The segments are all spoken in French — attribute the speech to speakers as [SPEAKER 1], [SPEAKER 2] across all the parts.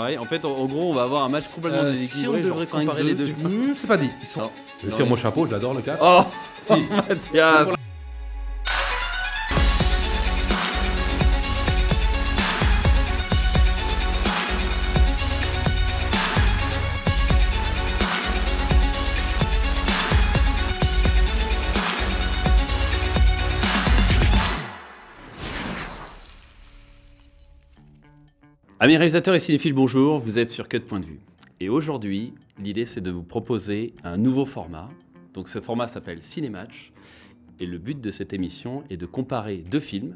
[SPEAKER 1] En fait, en gros, on va avoir un match complètement déséquilibré.
[SPEAKER 2] Si on devrait comparer les deux, c'est pas dit. Je tire mon chapeau, je l'adore le casque.
[SPEAKER 1] Oh,
[SPEAKER 2] Si.
[SPEAKER 1] Mathias. Amis réalisateurs et cinéphiles, bonjour, vous êtes sur Cut Point de Vue. Et aujourd'hui, l'idée c'est de vous proposer un nouveau format. Donc ce format s'appelle Cinématch. Et le but de cette émission est de comparer deux films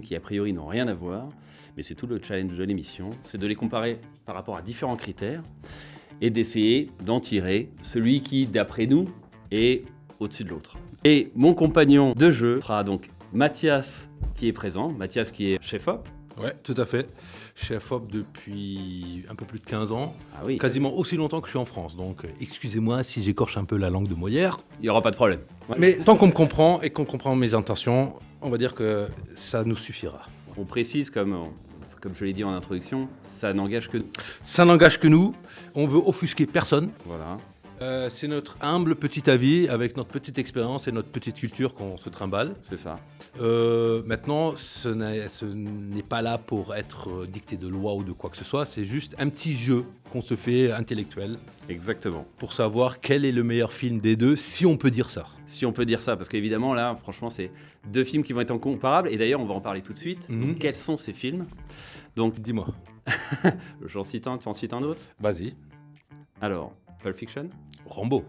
[SPEAKER 1] qui a priori n'ont rien à voir, mais c'est tout le challenge de l'émission, c'est de les comparer par rapport à différents critères et d'essayer d'en tirer celui qui, d'après nous, est au-dessus de l'autre. Et mon compagnon de jeu sera donc Mathias qui est présent, Mathias qui est chef-op.
[SPEAKER 2] Ouais, tout à fait. Chef-op depuis un peu plus de 15 ans,
[SPEAKER 1] Ah oui,
[SPEAKER 2] quasiment aussi longtemps que je suis en France. Donc excusez-moi si j'écorche un peu la langue de Molière.
[SPEAKER 1] il n'y aura pas de problème. Ouais.
[SPEAKER 2] Mais tant qu'on me comprend et qu'on comprend mes intentions, on va dire que ça nous suffira.
[SPEAKER 1] On précise, comme je l'ai dit en introduction, ça n'engage que nous.
[SPEAKER 2] Ça n'engage que nous, on veut offusquer personne.
[SPEAKER 1] Voilà.
[SPEAKER 2] C'est notre humble petit avis avec notre petite expérience et notre petite culture qu'on se trimballe.
[SPEAKER 1] C'est ça.
[SPEAKER 2] Maintenant, ce n'est pas là pour être dicté de loi ou de quoi que ce soit, c'est juste un petit jeu qu'on se fait intellectuel
[SPEAKER 1] Exactement.
[SPEAKER 2] pour savoir quel est le meilleur film des deux, si on peut dire ça.
[SPEAKER 1] Si on peut dire ça, parce qu'évidemment, là, franchement, c'est deux films qui vont être incomparables. Et d'ailleurs, on va en parler tout de suite.
[SPEAKER 2] Mhm.
[SPEAKER 1] Donc, quels sont ces films? Donc,
[SPEAKER 2] Dis-moi.
[SPEAKER 1] j'en cite un, tu en cites un autre.
[SPEAKER 2] Vas-y.
[SPEAKER 1] Alors, Pulp Fiction.
[SPEAKER 2] Rambo.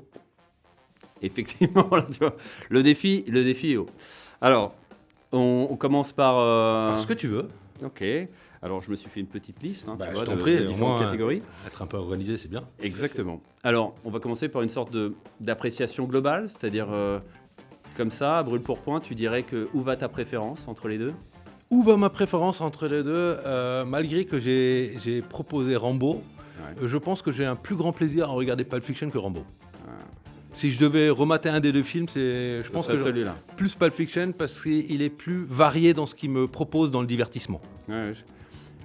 [SPEAKER 1] Effectivement, là, tu vois, le défi est haut. Alors, on commence par...
[SPEAKER 2] Parce que tu veux.
[SPEAKER 1] Ok. Alors, je me suis fait une petite liste, hein,
[SPEAKER 2] Bah,
[SPEAKER 1] tu
[SPEAKER 2] je
[SPEAKER 1] vois,
[SPEAKER 2] t'en
[SPEAKER 1] de
[SPEAKER 2] prie, au
[SPEAKER 1] différentes
[SPEAKER 2] moins,
[SPEAKER 1] catégories.
[SPEAKER 2] Être un peu organisé, c'est bien.
[SPEAKER 1] Exactement. Alors, on va commencer par une sorte d'appréciation globale, c'est-à-dire, comme ça, à brûle pour point, tu dirais que où va ta préférence entre les deux?
[SPEAKER 2] Où va ma préférence entre les deux? Malgré que j'ai proposé Rambo,
[SPEAKER 1] Ouais.
[SPEAKER 2] je pense que j'ai un plus grand plaisir à regarder Pulp Fiction que Rambo. Si je devais remater un des deux films, je pense que
[SPEAKER 1] celui-là.
[SPEAKER 2] plus Pulp Fiction parce qu'il est plus varié dans ce qu'il me propose dans le divertissement.
[SPEAKER 1] Ouais,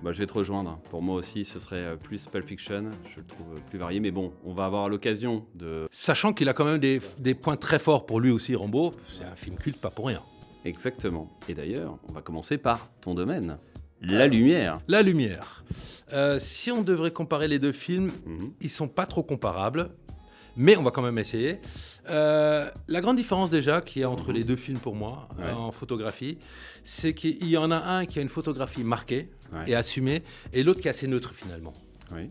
[SPEAKER 1] je vais te rejoindre. Pour moi aussi, ce serait plus Pulp Fiction. Je le trouve plus varié, mais bon, on va avoir l'occasion de...
[SPEAKER 2] Sachant qu'il a quand même des points très forts pour lui aussi, Rambo. C'est un film culte, pas pour rien.
[SPEAKER 1] Exactement. Et d'ailleurs, on va commencer par ton domaine, la lumière.
[SPEAKER 2] La lumière. Si on devrait comparer les deux films,
[SPEAKER 1] Mhm.
[SPEAKER 2] ils sont pas trop comparables, mais on va quand même essayer. La grande différence déjà qu'il y a entre les deux films pour moi,
[SPEAKER 1] Ouais.
[SPEAKER 2] en photographie, c'est qu'il y en a un qui a une photographie marquée
[SPEAKER 1] Ouais.
[SPEAKER 2] et assumée, et l'autre qui est assez neutre finalement.
[SPEAKER 1] Oui.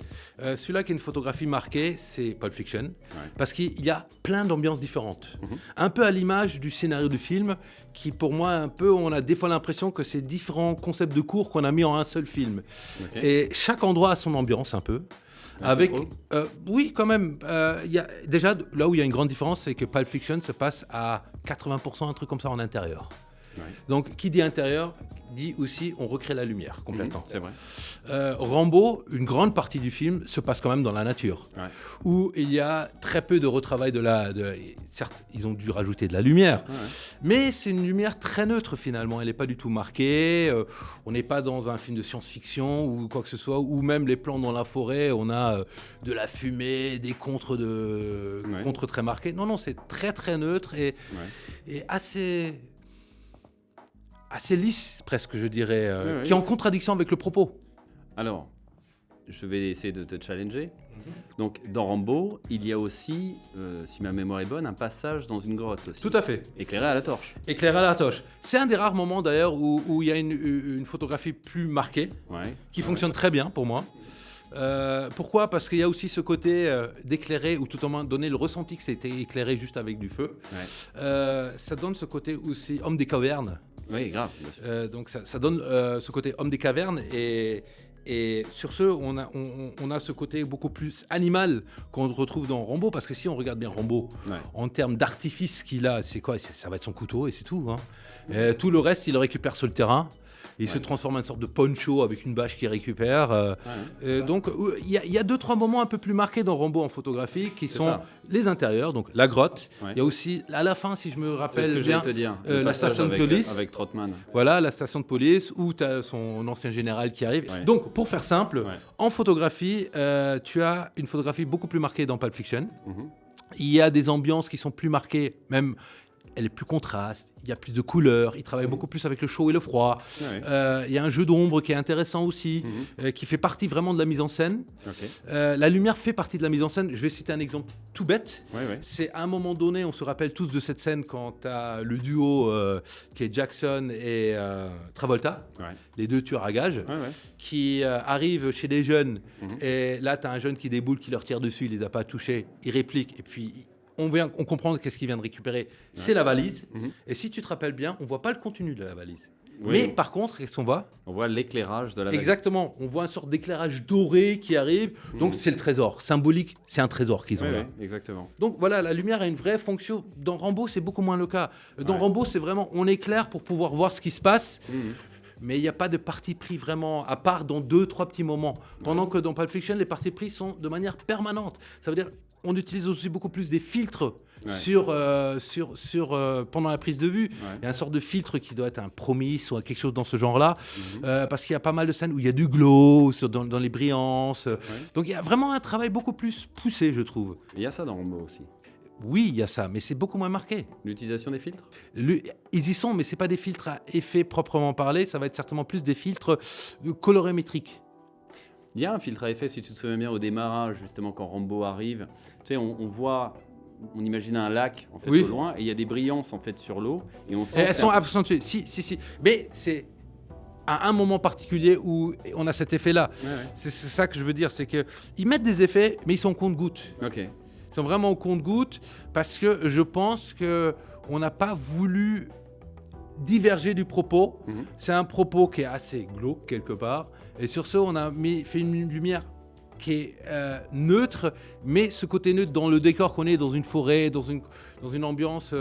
[SPEAKER 2] Celui-là qui a une photographie marquée, c'est Pulp Fiction,
[SPEAKER 1] Ouais.
[SPEAKER 2] parce qu'il y a plein d'ambiances différentes.
[SPEAKER 1] Mhm.
[SPEAKER 2] Un peu à l'image du scénario du film, qui pour moi, un peu, on a des fois l'impression que c'est différents concepts de cours qu'on a mis en un seul film.
[SPEAKER 1] Ok.
[SPEAKER 2] Et chaque endroit a son ambiance un peu.
[SPEAKER 1] Ah,
[SPEAKER 2] Avec,
[SPEAKER 1] tu
[SPEAKER 2] oui, quand même. Il y a, déjà, là où il y a une grande différence, c'est que Pulp Fiction se passe à 80%, un truc comme ça en intérieur.
[SPEAKER 1] Ouais.
[SPEAKER 2] Donc, qui dit intérieur, dit aussi on recrée la lumière complètement.
[SPEAKER 1] C'est vrai.
[SPEAKER 2] Rambo, une grande partie du film se passe quand même dans la nature,
[SPEAKER 1] Ouais.
[SPEAKER 2] où il y a très peu de retravail certes, ils ont dû rajouter de la lumière,
[SPEAKER 1] Ouais.
[SPEAKER 2] mais c'est une lumière très neutre finalement. Elle n'est pas du tout marquée. On n'est pas dans un film de science-fiction ou quoi que ce soit, ou même les plans dans la forêt, on a de la fumée, des contres très marqués. Non, c'est très très neutre
[SPEAKER 1] Ouais.
[SPEAKER 2] et assez lisse presque, je dirais,
[SPEAKER 1] Ouais.
[SPEAKER 2] qui est en contradiction avec le propos.
[SPEAKER 1] Alors, je vais essayer de te challenger. Donc, dans Rambo, il y a aussi, si ma mémoire est bonne, un passage dans une grotte aussi.
[SPEAKER 2] Tout à fait.
[SPEAKER 1] Éclairé à la torche.
[SPEAKER 2] Éclairé à la torche. C'est un des rares moments d'ailleurs où il y a une photographie plus marquée,
[SPEAKER 1] Ouais.
[SPEAKER 2] qui fonctionne très bien pour moi. Pourquoi? Parce qu'il y a aussi ce côté d'éclairer, ou tout au moins donner le ressenti que c'était éclairé juste avec du feu.
[SPEAKER 1] Ouais.
[SPEAKER 2] Ça donne ce côté aussi homme des cavernes.
[SPEAKER 1] Oui, grave, bien sûr.
[SPEAKER 2] Donc ça donne ce côté homme des cavernes et sur ce, on a ce côté beaucoup plus animal qu'on retrouve dans Rambo, parce que si on regarde bien Rambo,
[SPEAKER 1] Ouais.
[SPEAKER 2] en termes d'artifice qu'il a, c'est quoi? Ça va être son couteau et c'est tout. Hein. Tout le reste, il le récupère sur le terrain. Il se transforme en une sorte de poncho avec une bâche qu'il récupère. Donc, il y a 2-3 moments un peu plus marqués dans Rambo en photographie qui sont les intérieurs, donc la grotte. Il y a aussi, à la fin, si je me rappelle bien, la station de police.
[SPEAKER 1] Avec Trotman.
[SPEAKER 2] Voilà, la station de police où tu as son ancien général qui arrive. Donc, pour faire simple, en photographie, tu as une photographie beaucoup plus marquée dans Pulp Fiction. Il y a des ambiances qui sont plus marquées, même elle est plus contraste, il y a plus de couleurs, il travaille beaucoup plus avec le chaud et le froid. Il y a un jeu d'ombre qui est intéressant aussi, qui fait partie vraiment de la mise en scène. La lumière fait partie de la mise en scène. Je vais citer un exemple tout bête. C'est à un moment donné, on se rappelle tous de cette scène quand tu as le duo qui est Jackson et Travolta, les deux tueurs à gages, qui arrivent chez des jeunes. Et là, tu as un jeune qui déboule, qui leur tire dessus, il les a pas touchés, il réplique, et puis on comprend qu'est-ce qu'il vient de récupérer. C'est la valise. Et si tu te rappelles bien, on voit pas le contenu de la valise. Mais par contre, qu'est-ce qu'on voit ?
[SPEAKER 1] On voit l'éclairage de la valise.
[SPEAKER 2] Exactement. On voit une sorte d'éclairage doré qui arrive. Donc, c'est le trésor. Symbolique, c'est un trésor qu'ils ont là.
[SPEAKER 1] Exactement.
[SPEAKER 2] Donc, voilà, la lumière a une vraie fonction. Dans Rambo, c'est beaucoup moins le cas. Dans Rambo, c'est vraiment, on éclaire pour pouvoir voir ce qui se passe. Mais il n'y a pas de parti pris vraiment, à part dans 2-3 petits moments. Pendant que dans Pulp Fiction, les partis pris sont de manière permanente. Ça veut dire on utilise aussi beaucoup plus des filtres pendant la prise de vue. Il y a une sorte de filtre qui doit être un promis ou quelque chose dans ce genre-là. Parce qu'il y a pas mal de scènes où il y a du glow dans les brillances. Donc il y a vraiment un travail beaucoup plus poussé, je trouve.
[SPEAKER 1] Il y a ça dans Rambo aussi.
[SPEAKER 2] Oui, il y a ça, mais c'est beaucoup moins marqué.
[SPEAKER 1] L'utilisation des filtres ?
[SPEAKER 2] Ils y sont, mais ce n'est pas des filtres à effet proprement parlé. Ça va être certainement plus des filtres colorimétriques.
[SPEAKER 1] Il y a un filtre à effet, si tu te souviens bien, au démarrage, justement, quand Rambo arrive. Tu sais, on voit, on imagine un lac, en fait, au loin, et il y a des brillances, en fait, sur l'eau. Et on sent
[SPEAKER 2] elles sont accentuées, si. Mais c'est à un moment particulier où on a cet effet-là. C'est ça que je veux dire, c'est qu'ils mettent des effets, mais ils sont au compte-gouttes. Ils sont vraiment au compte-gouttes parce que je pense qu'on n'a pas voulu diverger du propos. C'est un propos qui est assez glauque quelque part. Et sur ce, on a fait une lumière qui est neutre, mais ce côté neutre dans le décor qu'on est dans une forêt, dans une ambiance,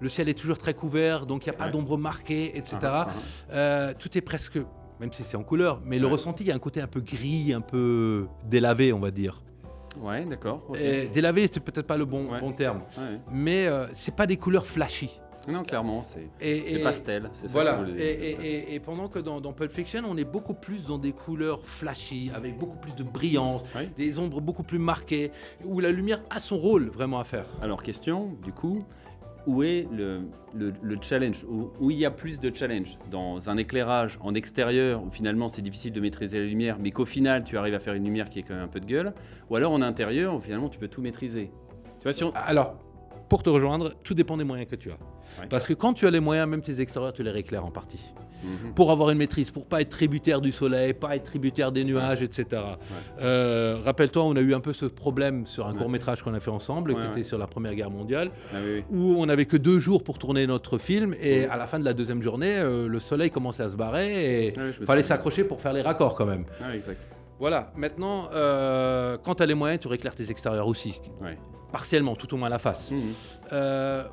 [SPEAKER 2] le ciel est toujours très couvert, donc il n'y a pas d'ombre marquée, etc. Tout est presque, même si c'est en couleur, mais le ressenti, il y a un côté un peu gris, un peu délavé, on va dire.
[SPEAKER 1] Ouais, d'accord.
[SPEAKER 2] Délavé, c'est peut-être pas le bon terme, mais c'est pas des couleurs flashy.
[SPEAKER 1] Non, clairement, c'est pastel. C'est
[SPEAKER 2] voilà. Ça et pendant que dans Pulp Fiction, on est beaucoup plus dans des couleurs flashy, avec beaucoup plus de brillance, des ombres beaucoup plus marquées, où la lumière a son rôle vraiment à faire.
[SPEAKER 1] Alors, question, du coup, où est le challenge, où il y a plus de challenge ? Dans un éclairage en extérieur, où finalement c'est difficile de maîtriser la lumière, mais qu'au final tu arrives à faire une lumière qui est quand même un peu de gueule, ou alors en intérieur, où finalement tu peux tout maîtriser. Tu vois,
[SPEAKER 2] Alors, pour te rejoindre, tout dépend des moyens que tu as. Parce que quand tu as les moyens, même tes extérieurs, tu les rééclaires en partie. Pour avoir une maîtrise, pour pas être tributaire du soleil, pas être tributaire des nuages, etc. Rappelle-toi, on a eu un peu ce problème sur un court-métrage qu'on a fait ensemble, qui était sur la Première Guerre mondiale, où on n'avait que 2 jours pour tourner notre film, et à la fin de la deuxième journée, le soleil commençait à se barrer, et il fallait s'accrocher pour faire les raccords quand même.
[SPEAKER 1] Exact.
[SPEAKER 2] Voilà, maintenant, quand tu as les moyens, tu rééclaires tes extérieurs aussi. Partiellement, tout au moins la face.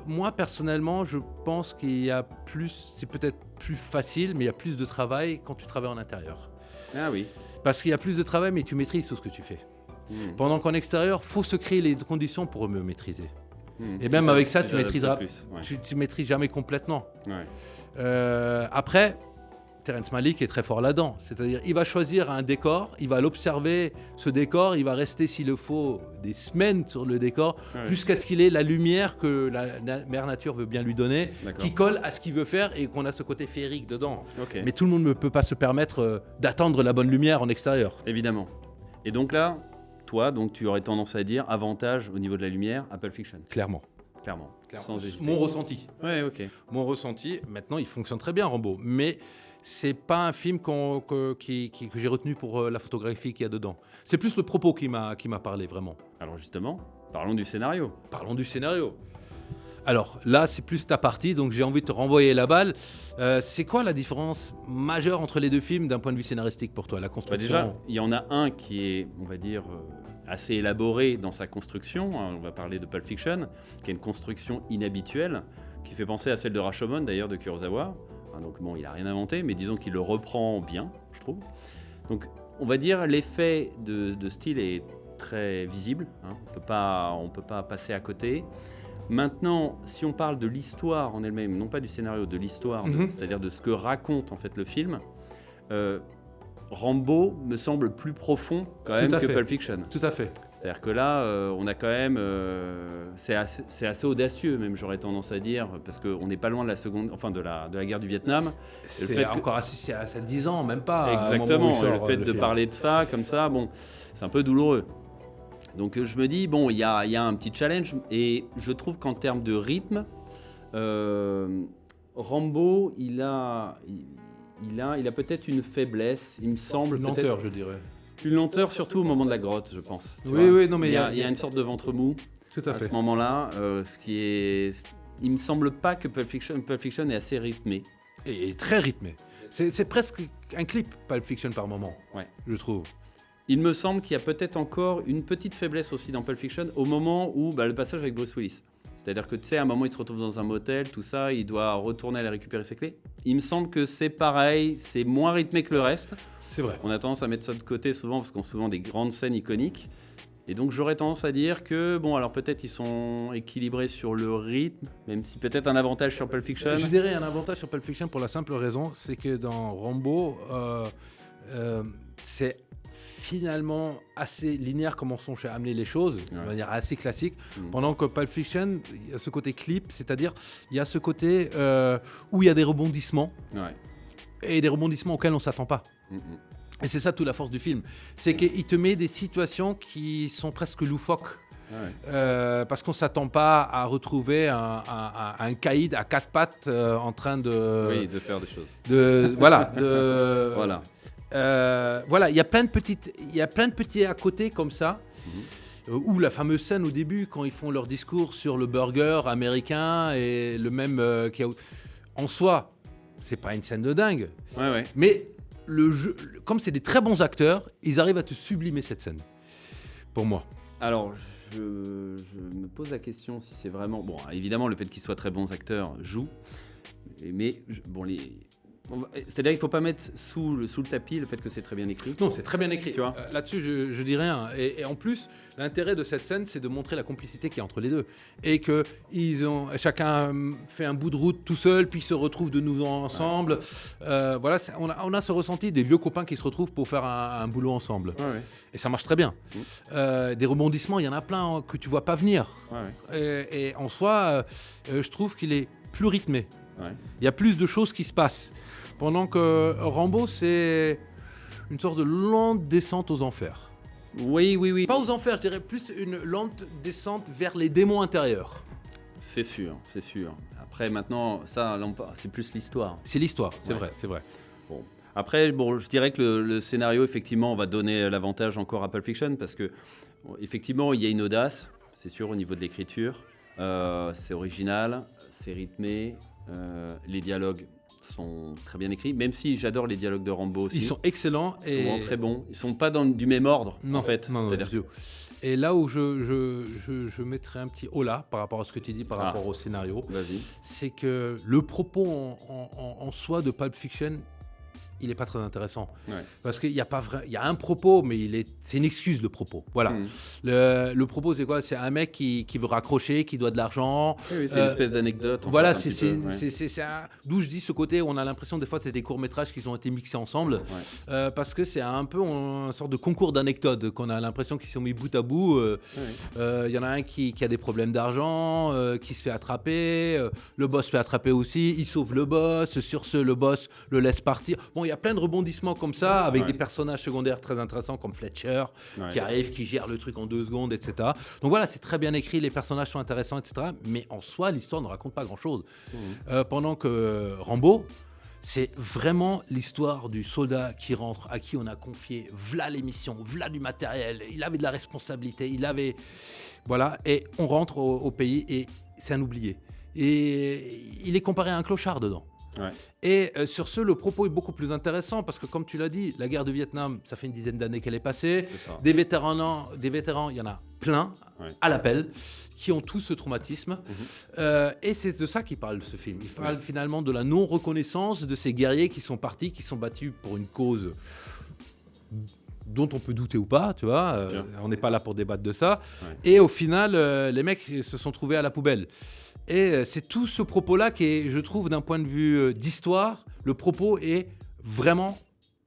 [SPEAKER 2] Moi, personnellement, je pense qu'il y a plus, c'est peut-être plus facile, mais il y a plus de travail quand tu travailles en intérieur.
[SPEAKER 1] Ah oui.
[SPEAKER 2] Parce qu'il y a plus de travail, mais tu maîtrises tout ce que tu fais. Pendant qu'en extérieur, il faut se créer les conditions pour mieux maîtriser. Et même avec ça, tu maîtriseras. Tu maîtrises jamais complètement. Après, Terrence Malick est très fort là-dedans. C'est-à-dire, il va choisir un décor, il va l'observer, ce décor, il va rester, s'il le faut, des semaines sur le décor, jusqu'à ce qu'il ait la lumière que la mère nature veut bien lui donner, qui colle à ce qu'il veut faire et qu'on a ce côté féerique dedans. Mais tout le monde ne peut pas se permettre d'attendre la bonne lumière en extérieur.
[SPEAKER 1] Évidemment. Et donc là, toi, tu aurais tendance à dire avantage au niveau de la lumière à Pulp Fiction.
[SPEAKER 2] Clairement.
[SPEAKER 1] Sans hésiter.
[SPEAKER 2] Mon ressenti.
[SPEAKER 1] Mon
[SPEAKER 2] ressenti, maintenant, il fonctionne très bien, Rambo. Mais c'est pas un film que j'ai retenu pour la photographie qu'il y a dedans. C'est plus le propos qui m'a parlé, vraiment.
[SPEAKER 1] Alors justement, parlons du scénario.
[SPEAKER 2] Alors là, c'est plus ta partie, donc j'ai envie de te renvoyer la balle. C'est quoi la différence majeure entre les deux films d'un point de vue scénaristique pour toi, la construction ?
[SPEAKER 1] Déjà, il y en a un qui est, on va dire, assez élaboré dans sa construction. On va parler de Pulp Fiction, qui est une construction inhabituelle, qui fait penser à celle de Rashomon, d'ailleurs, de Kurosawa. Enfin, donc bon, il n'a rien inventé, mais disons qu'il le reprend bien, je trouve. Donc on va dire l'effet de style est très visible, hein. On peut pas passer à côté. Maintenant, si on parle de l'histoire en elle-même, non pas du scénario, de l'histoire, c'est-à-dire de ce que raconte en fait le film, Rambo me semble plus profond quand même que Pulp Fiction.
[SPEAKER 2] Tout à fait.
[SPEAKER 1] C'est-à-dire que là, on a quand même, c'est assez audacieux même, j'aurais tendance à dire, parce qu'on n'est pas loin de la seconde, enfin de la guerre du Vietnam.
[SPEAKER 2] C'est encore assez à 10 ans, même pas.
[SPEAKER 1] Exactement. Le fait de parler de ça comme ça, bon, c'est un peu douloureux. Donc je me dis bon, il y a un petit challenge et je trouve qu'en termes de rythme, Rambo, il a peut-être une faiblesse, il me semble.
[SPEAKER 2] Une lenteur, je dirais.
[SPEAKER 1] Une lenteur, surtout au moment de la grotte, je pense.
[SPEAKER 2] Oui, non, mais
[SPEAKER 1] il y a une sorte de ventre mou.
[SPEAKER 2] Tout à fait.
[SPEAKER 1] Ce moment-là, il me semble pas que Pulp Fiction est assez rythmé.
[SPEAKER 2] Et très rythmé. C'est presque un clip Pulp Fiction par moment, je trouve.
[SPEAKER 1] Il me semble qu'il y a peut-être encore une petite faiblesse aussi dans Pulp Fiction au moment où le passage avec Bruce Willis. C'est-à-dire que tu sais, à un moment, il se retrouve dans un motel, tout ça, il doit retourner aller récupérer ses clés. Il me semble que c'est pareil, c'est moins rythmé que le reste.
[SPEAKER 2] C'est vrai.
[SPEAKER 1] On a tendance à mettre ça de côté souvent parce qu'on a souvent des grandes scènes iconiques. Et donc j'aurais tendance à dire que, bon, alors peut-être ils sont équilibrés sur le rythme, même si peut-être un avantage sur Pulp Fiction.
[SPEAKER 2] Je dirais un avantage sur Pulp Fiction pour la simple raison, c'est que dans Rambo, c'est finalement assez linéaire comment sont amenées les choses, de manière assez classique, pendant que Pulp Fiction, il y a ce côté clip, c'est-à-dire il y a ce côté où il y a des rebondissements, et des rebondissements auxquels on ne s'attend pas. Et c'est ça toute la force du film, c'est qu'il te met des situations qui sont presque loufoques. Parce qu'on ne s'attend pas à retrouver un caïd à quatre pattes en train de
[SPEAKER 1] faire des choses.
[SPEAKER 2] Voilà. Il y a plein de petits à côté comme ça. Ou la fameuse scène au début quand ils font leur discours sur le burger américain et le même en soi, c'est pas une scène de dingue. Mais le jeu, comme c'est des très bons acteurs, ils arrivent à te sublimer cette scène. Pour moi.
[SPEAKER 1] Alors, je me pose la question si c'est vraiment... Bon, évidemment, le fait qu'ils soient très bons acteurs joue. Mais c'est-à-dire qu'il ne faut pas mettre sous le tapis le fait que c'est très bien écrit.
[SPEAKER 2] Non, c'est très bien écrit.
[SPEAKER 1] Tu vois
[SPEAKER 2] là-dessus, je dis rien. Et en plus, l'intérêt de cette scène, c'est de montrer la complicité qu'il y a entre les deux. Et que chacun fait un bout de route tout seul, puis se retrouve de nouveau ensemble. Voilà, on a ce ressenti des vieux copains qui se retrouvent pour faire un boulot ensemble. Et ça marche très bien. Des rebondissements, il y en a plein que tu ne vois pas venir. Et en soi, je trouve qu'il est plus rythmé. Il y a plus de choses qui se passent. Pendant que Rambo, c'est une sorte de lente descente aux enfers.
[SPEAKER 1] Oui.
[SPEAKER 2] Pas aux enfers, je dirais plus une lente descente vers les démons intérieurs.
[SPEAKER 1] C'est sûr. Après, maintenant, ça, c'est plus l'histoire.
[SPEAKER 2] C'est l'histoire, c'est vrai.
[SPEAKER 1] Bon. Après, je dirais que le scénario, effectivement, va donner l'avantage encore à Pulp Fiction parce que, effectivement, il y a une audace, c'est sûr, au niveau de l'écriture. C'est original, c'est rythmé, les dialogues sont très bien écrits, même si j'adore les dialogues de Rambo aussi.
[SPEAKER 2] Ils sont excellents.
[SPEAKER 1] Ils sont vraiment très bons. Ils sont pas du même ordre, en fait.
[SPEAKER 2] C'est-à-dire que... Et là où je mettrais un petit holà par rapport à ce que tu dis, par rapport au scénario, c'est que le propos en soi de Pulp Fiction, il n'est pas très intéressant. Parce qu'il y a un propos, mais c'est une excuse, le propos. Voilà. Le propos, c'est quoi ? C'est un mec qui veut raccrocher, qui doit de l'argent.
[SPEAKER 1] Oui, c'est une espèce d'anecdote.
[SPEAKER 2] Voilà, d'où je dis ce côté où on a l'impression des fois que c'est des courts-métrages qui ont été mixés ensemble. Parce que c'est un peu une sorte de concours d'anecdotes qu'on a l'impression qu'ils sont mis bout à bout. Y en a un qui a des problèmes d'argent, qui se fait attraper. Le boss se fait attraper aussi. Il sauve le boss. Sur ce, le boss le laisse partir. Bon, il y a plein de rebondissements comme ça, avec des personnages secondaires très intéressants comme Fletcher, qui arrive, qui gère le truc en 2 secondes, etc. Donc voilà, c'est très bien écrit, les personnages sont intéressants, etc. Mais en soi, l'histoire ne raconte pas grand-chose. Pendant que Rambo, c'est vraiment l'histoire du soldat qui rentre, à qui on a confié v'là les missions, v'là du matériel, il avait de la responsabilité, Voilà, et on rentre au pays et c'est un oublié. Et il est comparé à un clochard dedans. Et sur ce, le propos est beaucoup plus intéressant parce que, comme tu l'as dit, la guerre du Vietnam, ça fait une dizaine d'années qu'elle est passée. Des vétérans, il y en a plein,
[SPEAKER 1] Ouais.
[SPEAKER 2] à l'appel, qui ont tous ce traumatisme. Et c'est de ça qu'il parle, ce film. Il parle finalement de la non-reconnaissance de ces guerriers qui sont partis, qui sont battus pour une cause dont on peut douter ou pas, tu vois. On n'est pas là pour débattre de ça.
[SPEAKER 1] Ouais.
[SPEAKER 2] Et au final, les mecs se sont trouvés à la poubelle. Et c'est tout ce propos-là qui est, je trouve, d'un point de vue d'histoire, le propos est vraiment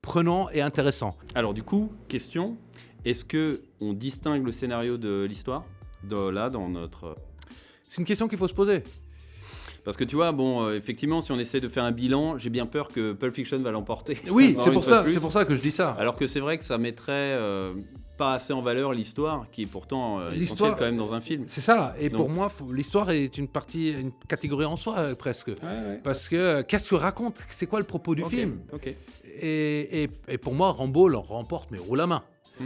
[SPEAKER 2] prenant et intéressant.
[SPEAKER 1] Alors du coup, question, est-ce qu'on distingue le scénario de l'histoire dans notre...
[SPEAKER 2] C'est une question qu'il faut se poser.
[SPEAKER 1] Parce que tu vois, bon, effectivement, si on essaie de faire un bilan, j'ai bien peur que Pulp Fiction va l'emporter.
[SPEAKER 2] Oui,
[SPEAKER 1] Encore
[SPEAKER 2] c'est
[SPEAKER 1] une
[SPEAKER 2] pour
[SPEAKER 1] fois
[SPEAKER 2] ça,
[SPEAKER 1] de plus.
[SPEAKER 2] c'est pour ça que je dis ça.
[SPEAKER 1] Alors que c'est vrai que ça mettrait pas assez en valeur l'histoire, qui est pourtant essentielle
[SPEAKER 2] L'histoire-
[SPEAKER 1] quand même dans un film.
[SPEAKER 2] C'est ça. Et
[SPEAKER 1] Donc-
[SPEAKER 2] pour moi, l'histoire est une catégorie en soi, presque.
[SPEAKER 1] Ouais.
[SPEAKER 2] Parce que qu'est-ce que raconte? C'est quoi le propos du
[SPEAKER 1] Ok,
[SPEAKER 2] film?
[SPEAKER 1] ok.
[SPEAKER 2] Et pour moi, Rambo le remporte, mais haut la main.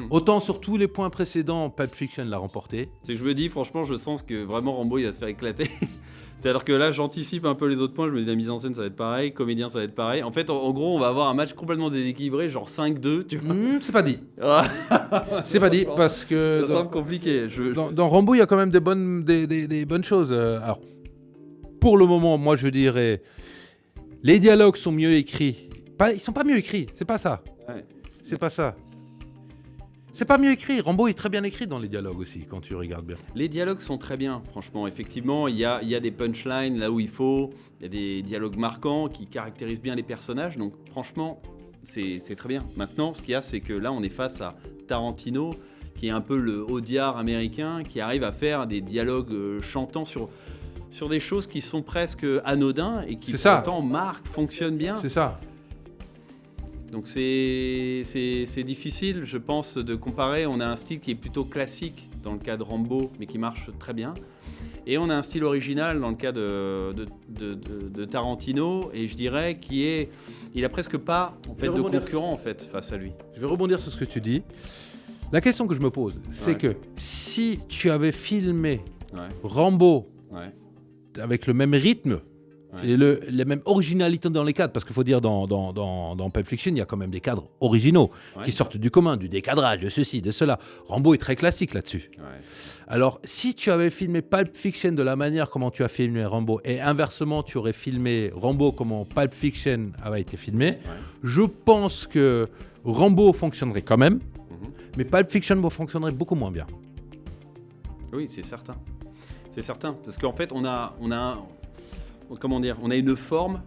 [SPEAKER 2] Autant sur tous les points précédents, Pulp Fiction l'a remporté.
[SPEAKER 1] C'est que je me dis, franchement, je sens que vraiment Rambo, il va se faire éclater. C'est-à-dire que là, j'anticipe un peu les autres points. Je me dis, la mise en scène, ça va être pareil. Comédien, ça va être pareil. En fait, en gros, on va avoir un match complètement déséquilibré, genre 5-2, tu vois.
[SPEAKER 2] C'est pas dit.
[SPEAKER 1] Ah,
[SPEAKER 2] C'est pas dit parce que
[SPEAKER 1] ça semble compliqué.
[SPEAKER 2] dans Rambo, il y a quand même des bonnes choses. Alors, pour le moment, moi, je dirais, les dialogues sont mieux écrits. Ils sont pas mieux écrits. C'est pas ça.
[SPEAKER 1] Ouais.
[SPEAKER 2] C'est pas ça. C'est pas mieux écrit. Rambo est très bien écrit dans les dialogues aussi, quand tu regardes bien.
[SPEAKER 1] Les dialogues sont très bien, franchement. Effectivement, il y a des punchlines là où il faut. Il y a des dialogues marquants qui caractérisent bien les personnages. Donc, franchement, c'est très bien. Maintenant, ce qu'il y a, c'est que là, on est face à Tarantino, qui est un peu le Audiard américain, qui arrive à faire des dialogues chantants sur des choses qui sont presque anodins et qui
[SPEAKER 2] C'est ça.
[SPEAKER 1] pourtant marquent, fonctionnent bien.
[SPEAKER 2] C'est ça.
[SPEAKER 1] Donc c'est difficile, je pense, de comparer. On a un style qui est plutôt classique dans le cas de Rambo, mais qui marche très bien. Et on a un style original dans le cas de Tarantino, et je dirais il a presque pas en fait, de
[SPEAKER 2] rebondir.
[SPEAKER 1] concurrent en fait, face à lui.
[SPEAKER 2] Je vais rebondir sur ce que tu dis. La question que je me pose, c'est
[SPEAKER 1] Ouais.
[SPEAKER 2] que si tu avais filmé
[SPEAKER 1] Ouais,
[SPEAKER 2] Rambo
[SPEAKER 1] ouais,
[SPEAKER 2] avec le même rythme
[SPEAKER 1] Ouais.
[SPEAKER 2] et la même originalité dans les cadres, parce qu'il faut dire dans Pulp Fiction, il y a quand même des cadres originaux
[SPEAKER 1] ouais,
[SPEAKER 2] qui sortent du commun, du décadrage, de ceci, de cela. Rambo est très classique là-dessus.
[SPEAKER 1] ouais.
[SPEAKER 2] Alors, si tu avais filmé Pulp Fiction de la manière comment tu as filmé Rambo, et inversement, tu aurais filmé Rambo comment Pulp Fiction avait été filmé, je pense que Rambo fonctionnerait quand même, mais Pulp Fiction fonctionnerait beaucoup moins bien.
[SPEAKER 1] Oui, c'est certain. C'est certain, parce qu'en fait, on a une forme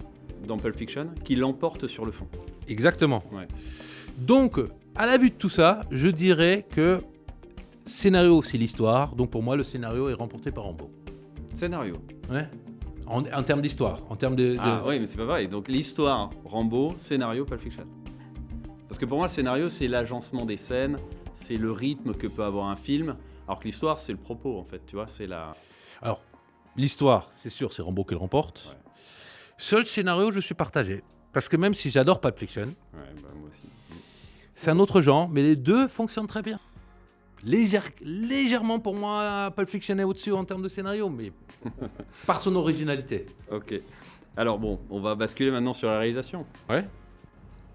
[SPEAKER 1] dans Pulp Fiction qui l'emporte sur le fond.
[SPEAKER 2] Exactement.
[SPEAKER 1] Ouais.
[SPEAKER 2] Donc, à la vue de tout ça, je dirais que scénario, c'est l'histoire. Donc, pour moi, le scénario est remporté par Rambo.
[SPEAKER 1] Scénario.
[SPEAKER 2] Ouais. En termes d'histoire, en termes de...
[SPEAKER 1] Ah oui, mais c'est pas vrai. Donc l'histoire, Rambo, scénario, Pulp Fiction. Parce que pour moi, le scénario, c'est l'agencement des scènes, c'est le rythme que peut avoir un film, alors que l'histoire, c'est le propos, en fait. Tu vois, c'est la...
[SPEAKER 2] Alors, l'histoire, c'est sûr, c'est Rambo qui le remporte.
[SPEAKER 1] Ouais.
[SPEAKER 2] Seul scénario, je suis partagé. Parce que même si j'adore Pulp Fiction,
[SPEAKER 1] Ouais, bah, moi aussi.
[SPEAKER 2] c'est un autre genre, mais les deux fonctionnent très bien. Légèrement, pour moi, Pulp Fiction est au-dessus en termes de scénario, mais par son originalité.
[SPEAKER 1] Ok. Alors bon, on va basculer maintenant sur la réalisation.
[SPEAKER 2] Ouais.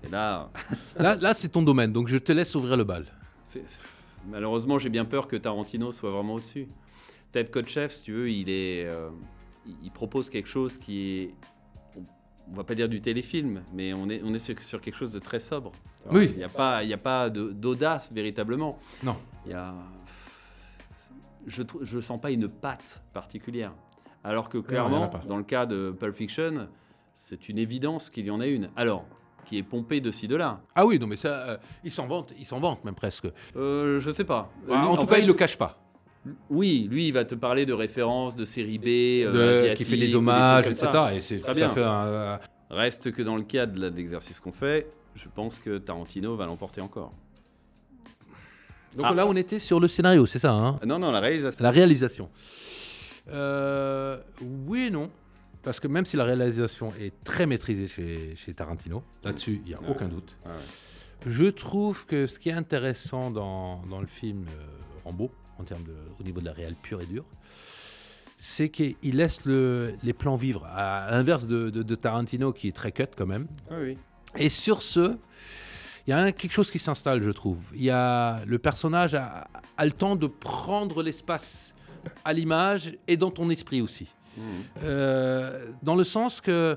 [SPEAKER 1] Et là,
[SPEAKER 2] Là, c'est ton domaine, donc je te laisse ouvrir le bal.
[SPEAKER 1] malheureusement, j'ai bien peur que Tarantino soit vraiment au-dessus. Ted Kotcheff, si tu veux, il propose quelque chose qui est... On va pas dire du téléfilm, mais on est sur quelque chose de très sobre.
[SPEAKER 2] Oui.
[SPEAKER 1] Il n'y a pas d'audace véritablement.
[SPEAKER 2] Non.
[SPEAKER 1] Je sens pas une patte particulière. Alors que
[SPEAKER 2] il y en
[SPEAKER 1] clairement,
[SPEAKER 2] a pas.
[SPEAKER 1] dans le cas de Pulp Fiction, c'est une évidence qu'il y en a une. Alors, qui est pompée de ci, de là.
[SPEAKER 2] Ah oui, non, mais ça, il s'en vante même presque.
[SPEAKER 1] Je sais pas.
[SPEAKER 2] En tout
[SPEAKER 1] fait,
[SPEAKER 2] cas, il le cache pas.
[SPEAKER 1] Oui, lui, il va te parler de références de série B,
[SPEAKER 2] Qui
[SPEAKER 1] asiatiques,
[SPEAKER 2] fait des
[SPEAKER 1] ou
[SPEAKER 2] hommages,
[SPEAKER 1] trucs
[SPEAKER 2] etc.
[SPEAKER 1] comme ça.
[SPEAKER 2] Et c'est
[SPEAKER 1] Très
[SPEAKER 2] tout à
[SPEAKER 1] bien.
[SPEAKER 2] fait
[SPEAKER 1] Reste que dans le cadre de l'exercice qu'on fait, je pense que Tarantino va l'emporter encore.
[SPEAKER 2] Donc
[SPEAKER 1] Ah.
[SPEAKER 2] là, on était sur le scénario, c'est ça, hein?
[SPEAKER 1] Non, la réalisation.
[SPEAKER 2] La réalisation. Oui et non. Parce que même si la réalisation est très maîtrisée chez Tarantino, là-dessus, il n'y a
[SPEAKER 1] Ouais.
[SPEAKER 2] aucun doute.
[SPEAKER 1] Ouais.
[SPEAKER 2] Je trouve que ce qui est intéressant dans le film Rambo, au niveau de la réelle pure et dure, c'est qu'il laisse les plans vivre, à l'inverse de Tarantino qui est très cut quand même.
[SPEAKER 1] Oui.
[SPEAKER 2] Et sur ce, il il y a quelque chose qui s'installe, je trouve. Le personnage a le temps de prendre l'espace à l'image et dans ton esprit aussi. Dans le sens que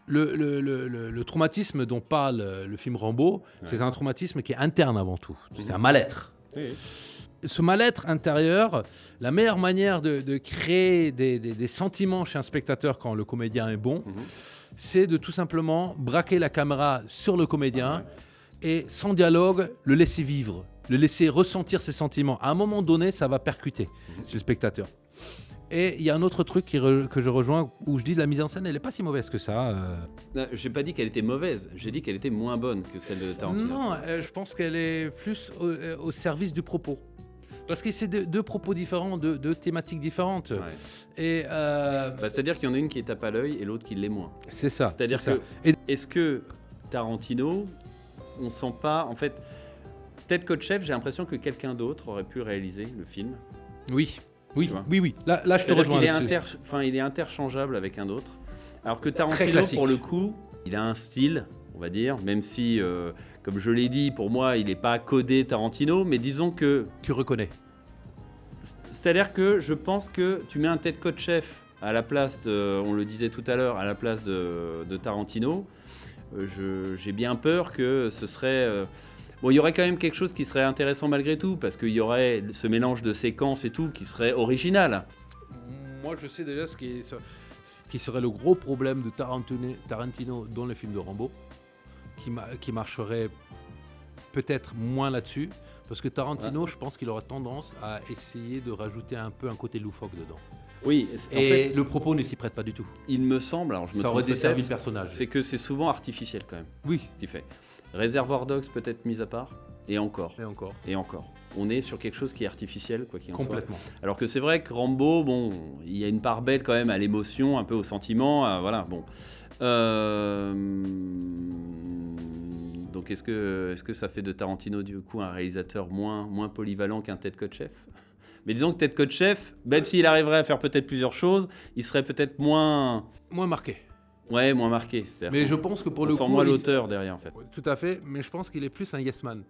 [SPEAKER 2] le traumatisme dont parle le film Rambo, c'est un traumatisme qui est interne avant tout. C'est un mal-être.
[SPEAKER 1] Oui.
[SPEAKER 2] Ce mal-être intérieur, la meilleure manière de créer des sentiments chez un spectateur quand le comédien est bon, c'est de tout simplement braquer la caméra sur le comédien et sans dialogue, le laisser vivre, le laisser ressentir ses sentiments. À un moment donné, ça va percuter chez le spectateur. Et il y a un autre truc que je rejoins où je dis la mise en scène, elle n'est pas si mauvaise que ça.
[SPEAKER 1] Non, j'ai pas dit qu'elle était mauvaise, j'ai dit qu'elle était moins bonne que celle de Tarantino.
[SPEAKER 2] Non, je pense qu'elle est plus au service du propos. Parce que c'est deux propos différents, deux thématiques différentes.
[SPEAKER 1] Ouais.
[SPEAKER 2] Et
[SPEAKER 1] c'est-à-dire qu'il y en a une qui tape à l'œil et l'autre qui l'est moins.
[SPEAKER 2] c'est ça.
[SPEAKER 1] C'est-à-dire
[SPEAKER 2] c'est
[SPEAKER 1] que,
[SPEAKER 2] ça.
[SPEAKER 1] est-ce que Tarantino, on sent pas, en fait, Ted Kotcheff, j'ai l'impression que quelqu'un d'autre aurait pu réaliser le film.
[SPEAKER 2] Oui.
[SPEAKER 1] Tu vois.
[SPEAKER 2] Oui. Là, je te
[SPEAKER 1] C'est-à-dire
[SPEAKER 2] rejoins
[SPEAKER 1] qu'il
[SPEAKER 2] là-dessus.
[SPEAKER 1] il est interchangeable avec un autre. Alors que
[SPEAKER 2] Très
[SPEAKER 1] Tarantino,
[SPEAKER 2] classique.
[SPEAKER 1] pour le coup, il a un style, on va dire, même si, comme je l'ai dit, pour moi, il n'est pas codé Tarantino, mais disons que...
[SPEAKER 2] Tu reconnais.
[SPEAKER 1] C'est-à-dire que je pense que tu mets un Ted Kotcheff à la place, on le disait tout à l'heure, à la place de Tarantino, j'ai bien peur que ce serait... Bon, il y aurait quand même quelque chose qui serait intéressant malgré tout, parce qu'il y aurait ce mélange de séquences et tout qui serait original.
[SPEAKER 2] Moi, je sais déjà ce qui serait le gros problème de Tarantino dans le film de Rambo, qui marcherait peut-être moins là-dessus, parce que Tarantino, je pense qu'il aurait tendance à essayer de rajouter un peu un côté loufoque dedans.
[SPEAKER 1] Oui, en
[SPEAKER 2] Et
[SPEAKER 1] fait,
[SPEAKER 2] le propos ne s'y prête pas du tout.
[SPEAKER 1] il me semble, alors je me
[SPEAKER 2] Ça aurait
[SPEAKER 1] trompe
[SPEAKER 2] desservi
[SPEAKER 1] peut-être,
[SPEAKER 2] le personnage.
[SPEAKER 1] c'est que c'est souvent artificiel quand même,
[SPEAKER 2] Oui,
[SPEAKER 1] ce qu'il fait. Réservoir Dogs peut-être mis à part, et encore.
[SPEAKER 2] et encore.
[SPEAKER 1] Et encore. On est sur quelque chose qui est artificiel, quoi qu'il en soit.
[SPEAKER 2] Complètement.
[SPEAKER 1] Alors que c'est vrai que Rambo, bon, il y a une part belle quand même à l'émotion, un peu au sentiment, voilà, bon. Donc est-ce que ça fait de Tarantino du coup un réalisateur moins polyvalent qu'un Ted Kotcheff ? Mais disons que Ted Kotcheff, même s'il arriverait à faire peut-être plusieurs choses, il serait peut-être moins
[SPEAKER 2] marqué.
[SPEAKER 1] moins marqué. C'est-à-dire
[SPEAKER 2] Mais
[SPEAKER 1] qu'on-
[SPEAKER 2] je pense que pour
[SPEAKER 1] on
[SPEAKER 2] le
[SPEAKER 1] sent
[SPEAKER 2] coup,
[SPEAKER 1] moins l'auteur derrière en fait.
[SPEAKER 2] Tout à fait, mais je pense qu'il est plus un yes man.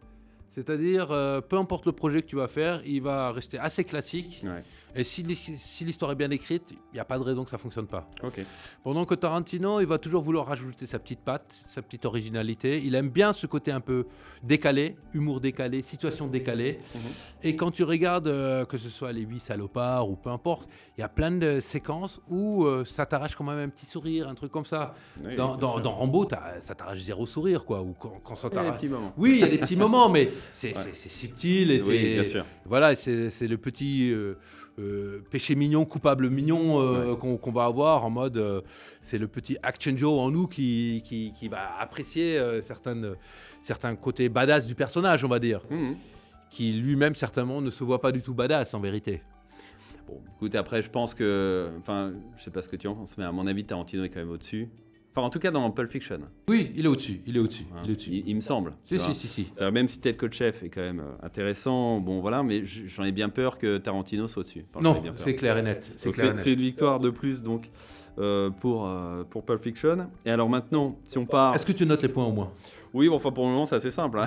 [SPEAKER 2] C'est-à-dire, peu importe le projet que tu vas faire, il va rester assez classique.
[SPEAKER 1] Ouais.
[SPEAKER 2] Et si l'histoire est bien écrite, il n'y a pas de raison que ça ne fonctionne pas.
[SPEAKER 1] Ok.
[SPEAKER 2] Pendant que Tarantino, il va toujours vouloir rajouter sa petite patte, sa petite originalité. Il aime bien ce côté un peu décalé, humour décalé, situation décalée. Et quand tu regardes, que ce soit Les 8 salopards ou peu importe, il y a plein de séquences où ça t'arrache quand même un petit sourire, un truc comme ça.
[SPEAKER 1] Oui,
[SPEAKER 2] Dans
[SPEAKER 1] bien sûr.
[SPEAKER 2] Rambo, ça t'arrache zéro sourire, quoi. Ou quand ça
[SPEAKER 1] Il y a des
[SPEAKER 2] t'arrache...
[SPEAKER 1] petits moments.
[SPEAKER 2] Oui, il y a des petits moments, mais c'est subtil. Et
[SPEAKER 1] Oui,
[SPEAKER 2] c'est,
[SPEAKER 1] bien sûr.
[SPEAKER 2] voilà, c'est le petit péché mignon, coupable mignon qu'on va avoir en mode... c'est le petit action Joe en nous qui va apprécier certains côtés badass du personnage, on va dire. Qui lui-même, certainement, ne se voit pas du tout badass, en vérité.
[SPEAKER 1] Bon, écoute, après, je pense que... Enfin, je sais pas ce que tu en penses, mais à mon avis, Tarantino est quand même au-dessus. Enfin, en tout cas, dans Pulp Fiction.
[SPEAKER 2] Oui, il est au-dessus.
[SPEAKER 1] Hein. Il me semble. tu vois.
[SPEAKER 2] Si.
[SPEAKER 1] C'est-à-dire, même si Ted Kotcheff est quand même intéressant, bon voilà, mais j'en ai bien peur que Tarantino soit au-dessus. Enfin, j'en ai
[SPEAKER 2] Non,
[SPEAKER 1] bien peur.
[SPEAKER 2] c'est clair et net.
[SPEAKER 1] Donc, c'est une victoire de plus donc pour Pulp Fiction. Et alors maintenant, si on part...
[SPEAKER 2] Est-ce que tu notes les points au moins?
[SPEAKER 1] Oui, bon, enfin pour le moment, c'est assez simple. Hein.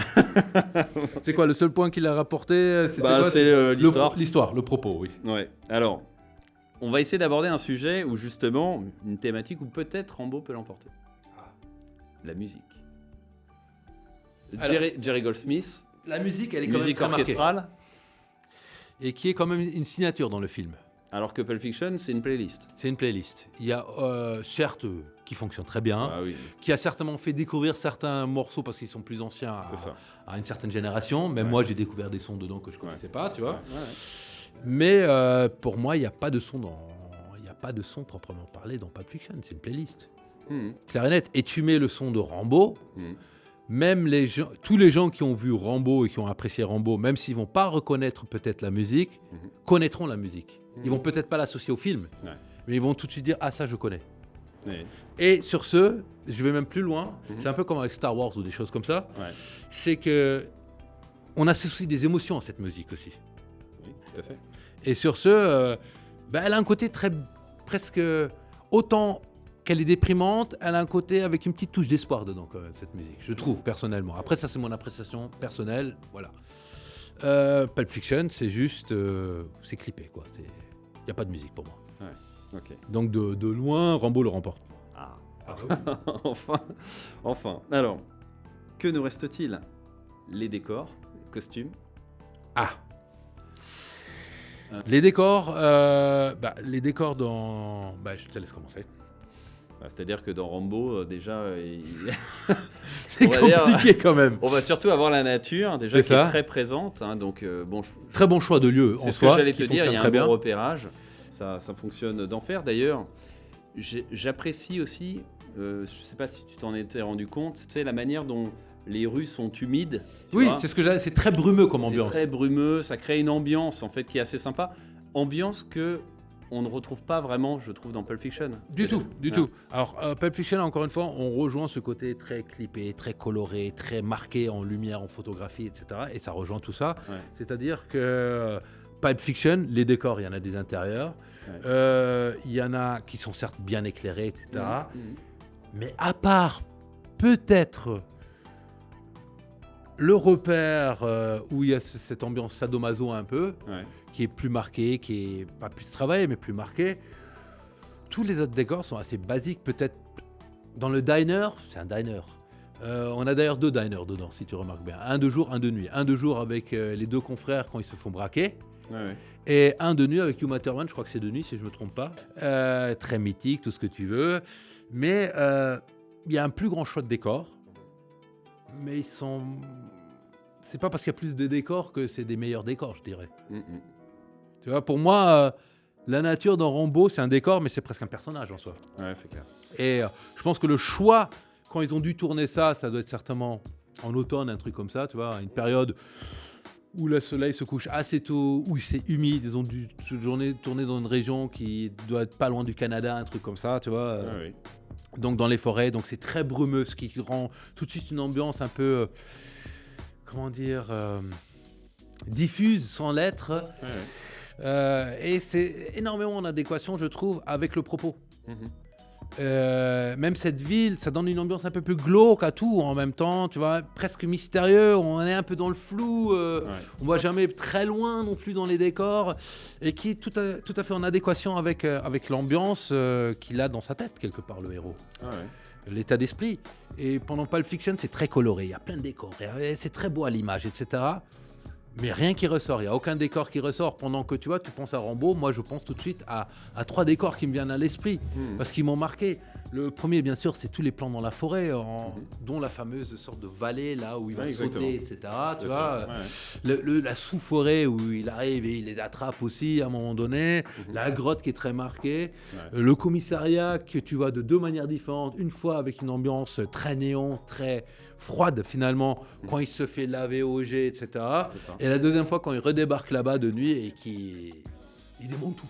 [SPEAKER 2] C'est quoi, le seul point qu'il a rapporté? C'était
[SPEAKER 1] Bah,
[SPEAKER 2] quoi
[SPEAKER 1] c'est l'histoire.
[SPEAKER 2] L'histoire, le propos, oui.
[SPEAKER 1] Ouais. Alors, on va essayer d'aborder un sujet où justement, une thématique où peut-être Rambo peut l'emporter. La musique.
[SPEAKER 2] Alors-
[SPEAKER 1] Jerry Goldsmith,
[SPEAKER 2] La musique, elle est quand même
[SPEAKER 1] musique
[SPEAKER 2] très marquée.
[SPEAKER 1] orchestrale,
[SPEAKER 2] Et qui est quand même une signature dans le film.
[SPEAKER 1] alors que Pulp Fiction, c'est une playlist.
[SPEAKER 2] C'est une playlist. Il y a certes qui fonctionne très bien,
[SPEAKER 1] Ah oui,
[SPEAKER 2] qui a certainement fait découvrir certains morceaux parce qu'ils sont plus anciens
[SPEAKER 1] c'est ça.
[SPEAKER 2] à une certaine génération. Même
[SPEAKER 1] Ouais.
[SPEAKER 2] moi, j'ai découvert des sons dedans que je connaissais pas, tu vois.
[SPEAKER 1] Ouais.
[SPEAKER 2] Mais pour moi, il n'y a pas de son proprement parlé dans Pulp Fiction. C'est une playlist.
[SPEAKER 1] Mhm.
[SPEAKER 2] Clair et net. Et tu mets le son de Rambo.
[SPEAKER 1] Mhm.
[SPEAKER 2] Même tous les gens qui ont vu Rambo et qui ont apprécié Rambo, même s'ils vont pas reconnaître peut-être la musique, connaîtront la musique. Ils vont peut-être pas l'associer au film,
[SPEAKER 1] Ouais.
[SPEAKER 2] mais ils vont tout de suite dire ah ça je connais.
[SPEAKER 1] Ouais.
[SPEAKER 2] Et sur ce, je vais même plus loin. C'est un peu comme avec Star Wars ou des choses comme ça.
[SPEAKER 1] Ouais.
[SPEAKER 2] C'est que on associe des émotions à cette musique aussi.
[SPEAKER 1] Oui, tout à fait.
[SPEAKER 2] Et sur ce, elle a un côté presque autant qu'elle est déprimante, elle a un côté avec une petite touche d'espoir dedans, quand même, cette musique. Je trouve, personnellement. Après, ça, c'est mon appréciation personnelle. Voilà. Pulp Fiction, c'est juste... c'est clippé, quoi. Il n'y a pas de musique pour moi.
[SPEAKER 1] Ouais, ok.
[SPEAKER 2] Donc, de loin, Rambo le remporte.
[SPEAKER 1] Ah,
[SPEAKER 2] oui.
[SPEAKER 1] enfin. Alors, que nous reste-t-il? Les décors, les costumes.
[SPEAKER 2] Ah. Les décors dans... je te laisse commencer.
[SPEAKER 1] C'est-à-dire que dans Rambo, déjà,
[SPEAKER 2] C'est
[SPEAKER 1] on va dire-
[SPEAKER 2] compliqué quand même.
[SPEAKER 1] on va surtout avoir la nature, déjà,
[SPEAKER 2] C'est
[SPEAKER 1] qui est
[SPEAKER 2] ça.
[SPEAKER 1] très présente. Hein, donc,
[SPEAKER 2] Très bon choix de lieu
[SPEAKER 1] c'est
[SPEAKER 2] en
[SPEAKER 1] ce que
[SPEAKER 2] soi.
[SPEAKER 1] j'allais
[SPEAKER 2] qui
[SPEAKER 1] te dire, il y
[SPEAKER 2] fonctionne
[SPEAKER 1] a un
[SPEAKER 2] très
[SPEAKER 1] bon
[SPEAKER 2] bien.
[SPEAKER 1] repérage. Ça fonctionne d'enfer. D'ailleurs, j'apprécie aussi, je ne sais pas si tu t'en étais rendu compte, tu sais, la manière dont les rues sont humides. Tu
[SPEAKER 2] Oui,
[SPEAKER 1] vois.
[SPEAKER 2] c'est ce que j'allais. C'est très brumeux comme ambiance.
[SPEAKER 1] C'est très brumeux, ça crée une ambiance en fait qui est assez sympa. Ambiance que on ne retrouve pas vraiment, je trouve, dans Pulp Fiction.
[SPEAKER 2] Du tout.
[SPEAKER 1] Ouais.
[SPEAKER 2] Alors, Pulp Fiction, encore une fois, on rejoint ce côté très clippé, très coloré, très marqué en lumière, en photographie, etc. Et ça rejoint tout ça.
[SPEAKER 1] Ouais.
[SPEAKER 2] C'est-à-dire que Pulp Fiction, les décors, il y en a des intérieurs.
[SPEAKER 1] Ouais.
[SPEAKER 2] Il y en a qui sont certes bien éclairés, etc.
[SPEAKER 1] Mhm.
[SPEAKER 2] Mais à part peut-être le repère où il y a cette ambiance sadomaso un peu,
[SPEAKER 1] Ouais.
[SPEAKER 2] qui est plus marquée, qui est pas plus travaillée, mais plus marquée, tous les autres décors sont assez basiques. Peut-être dans le diner, c'est un diner. On a d'ailleurs 2 diners dedans, si tu remarques bien. Un de jour, un de nuit. Un de jour avec les 2 confrères quand ils se font braquer.
[SPEAKER 1] Ouais.
[SPEAKER 2] Et un de nuit avec Uma Thurman, je crois que c'est de nuit si je ne me trompe pas. Très mythique, tout ce que tu veux. Mais il y a un plus grand choix de décors. Mais ils sont... C'est pas parce qu'il y a plus de décors que c'est des meilleurs décors, je dirais.
[SPEAKER 1] Mhm.
[SPEAKER 2] Tu vois, pour moi, la nature dans Rambo, c'est un décor, mais c'est presque un personnage en soi.
[SPEAKER 1] Ouais, c'est clair.
[SPEAKER 2] Et je pense que le choix, quand ils ont dû tourner ça, ça doit être certainement en automne, un truc comme ça, tu vois, une période où le soleil se couche assez tôt, où c'est humide, ils ont dû tourner dans une région qui doit être pas loin du Canada, un truc comme ça, tu vois.
[SPEAKER 1] Ouais.
[SPEAKER 2] Donc dans les forêts, donc c'est très brumeux, ce qui rend tout de suite une ambiance un peu, diffuse sans l'être.
[SPEAKER 1] Ouais.
[SPEAKER 2] Et c'est énormément en adéquation, je trouve, avec le propos.
[SPEAKER 1] Mhm.
[SPEAKER 2] Même cette ville, ça donne une ambiance un peu plus glauque à tout en même temps, tu vois, presque mystérieux. On est un peu dans le flou,
[SPEAKER 1] Ouais.
[SPEAKER 2] on voit jamais très loin non plus dans les décors, et qui est tout à fait en adéquation avec l'ambiance qu'il a dans sa tête quelque part, le héros.
[SPEAKER 1] Ouais.
[SPEAKER 2] L'état d'esprit. Et pendant Pulp Fiction, c'est très coloré, il y a plein de décors, et c'est très beau à l'image, etc. Mais rien qui ressort, il n'y a aucun décor qui ressort. Pendant que tu penses à Rambo, moi je pense tout de suite à 3 décors qui me viennent à l'esprit,
[SPEAKER 1] Mhm.
[SPEAKER 2] parce qu'ils m'ont marqué. Le premier, bien sûr, c'est tous les plans dans la forêt, dont la fameuse sorte de vallée, là où il va
[SPEAKER 1] Ouais, exactement.
[SPEAKER 2] sauter, etc. Tu
[SPEAKER 1] C'est
[SPEAKER 2] vois,
[SPEAKER 1] ça. Ouais.
[SPEAKER 2] la sous-forêt où il arrive et il les attrape aussi à un moment donné,
[SPEAKER 1] Mhm.
[SPEAKER 2] la grotte qui est très marquée,
[SPEAKER 1] Ouais.
[SPEAKER 2] le commissariat que tu vois de 2 manières différentes, une fois avec une ambiance très néon, très froide finalement, quand il se fait laver au jet, etc.
[SPEAKER 1] C'est ça.
[SPEAKER 2] Et la deuxième fois quand il redébarque là-bas de nuit et qu'il démonte tout.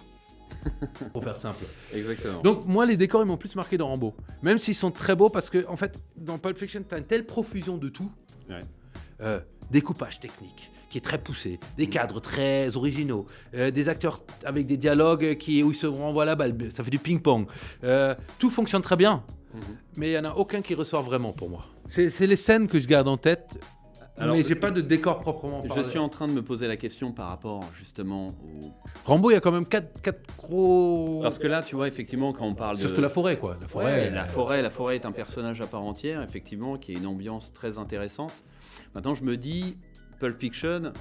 [SPEAKER 2] Pour faire simple.
[SPEAKER 1] Exactement.
[SPEAKER 2] Donc moi les décors ils m'ont plus marqué dans Rambo. Même s'ils sont très beaux parce que en fait dans Pulp Fiction tu as une telle profusion de tout.
[SPEAKER 1] Ouais.
[SPEAKER 2] Découpage technique qui est très poussé, des cadres très originaux, des acteurs avec des dialogues où ils se renvoient la balle, ça fait du ping-pong. Tout fonctionne très bien,
[SPEAKER 1] Mhm.
[SPEAKER 2] mais il n'y en a aucun qui ressort vraiment pour moi. C'est les scènes que je garde en tête,
[SPEAKER 1] Alors,
[SPEAKER 2] mais j'ai pas de décor proprement
[SPEAKER 1] Je
[SPEAKER 2] parlé.
[SPEAKER 1] suis en train de me poser la question par rapport justement au...
[SPEAKER 2] Rambo, il y a quand même 4 gros...
[SPEAKER 1] Parce que là, tu vois, effectivement, quand on parle de...
[SPEAKER 2] Surtout la forêt, quoi. La forêt,
[SPEAKER 1] Ouais, la forêt est un personnage à part entière, effectivement, qui a une ambiance très intéressante. Maintenant, je me dis, Pulp Fiction,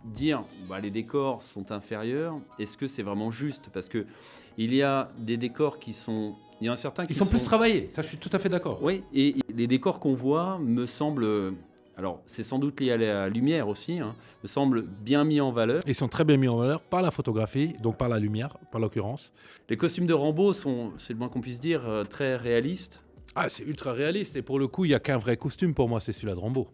[SPEAKER 1] dire les décors sont inférieurs, est-ce que c'est vraiment juste? Parce que il y a des décors qui sont... Il y en a certains qui
[SPEAKER 2] Ils sont plus travaillés, ça je suis tout à fait d'accord.
[SPEAKER 1] Oui, et les décors qu'on voit me semblent... Alors, c'est sans doute lié à la lumière aussi, hein, me semblent bien mis en valeur.
[SPEAKER 2] Ils sont très bien mis en valeur par la photographie, donc par la lumière, par l'occurrence.
[SPEAKER 1] Les costumes de Rambo sont, c'est le moins qu'on puisse dire, très réalistes.
[SPEAKER 2] Ah, c'est ultra réaliste, et pour le coup, il n'y a qu'un vrai costume pour moi, c'est celui-là de Rambo.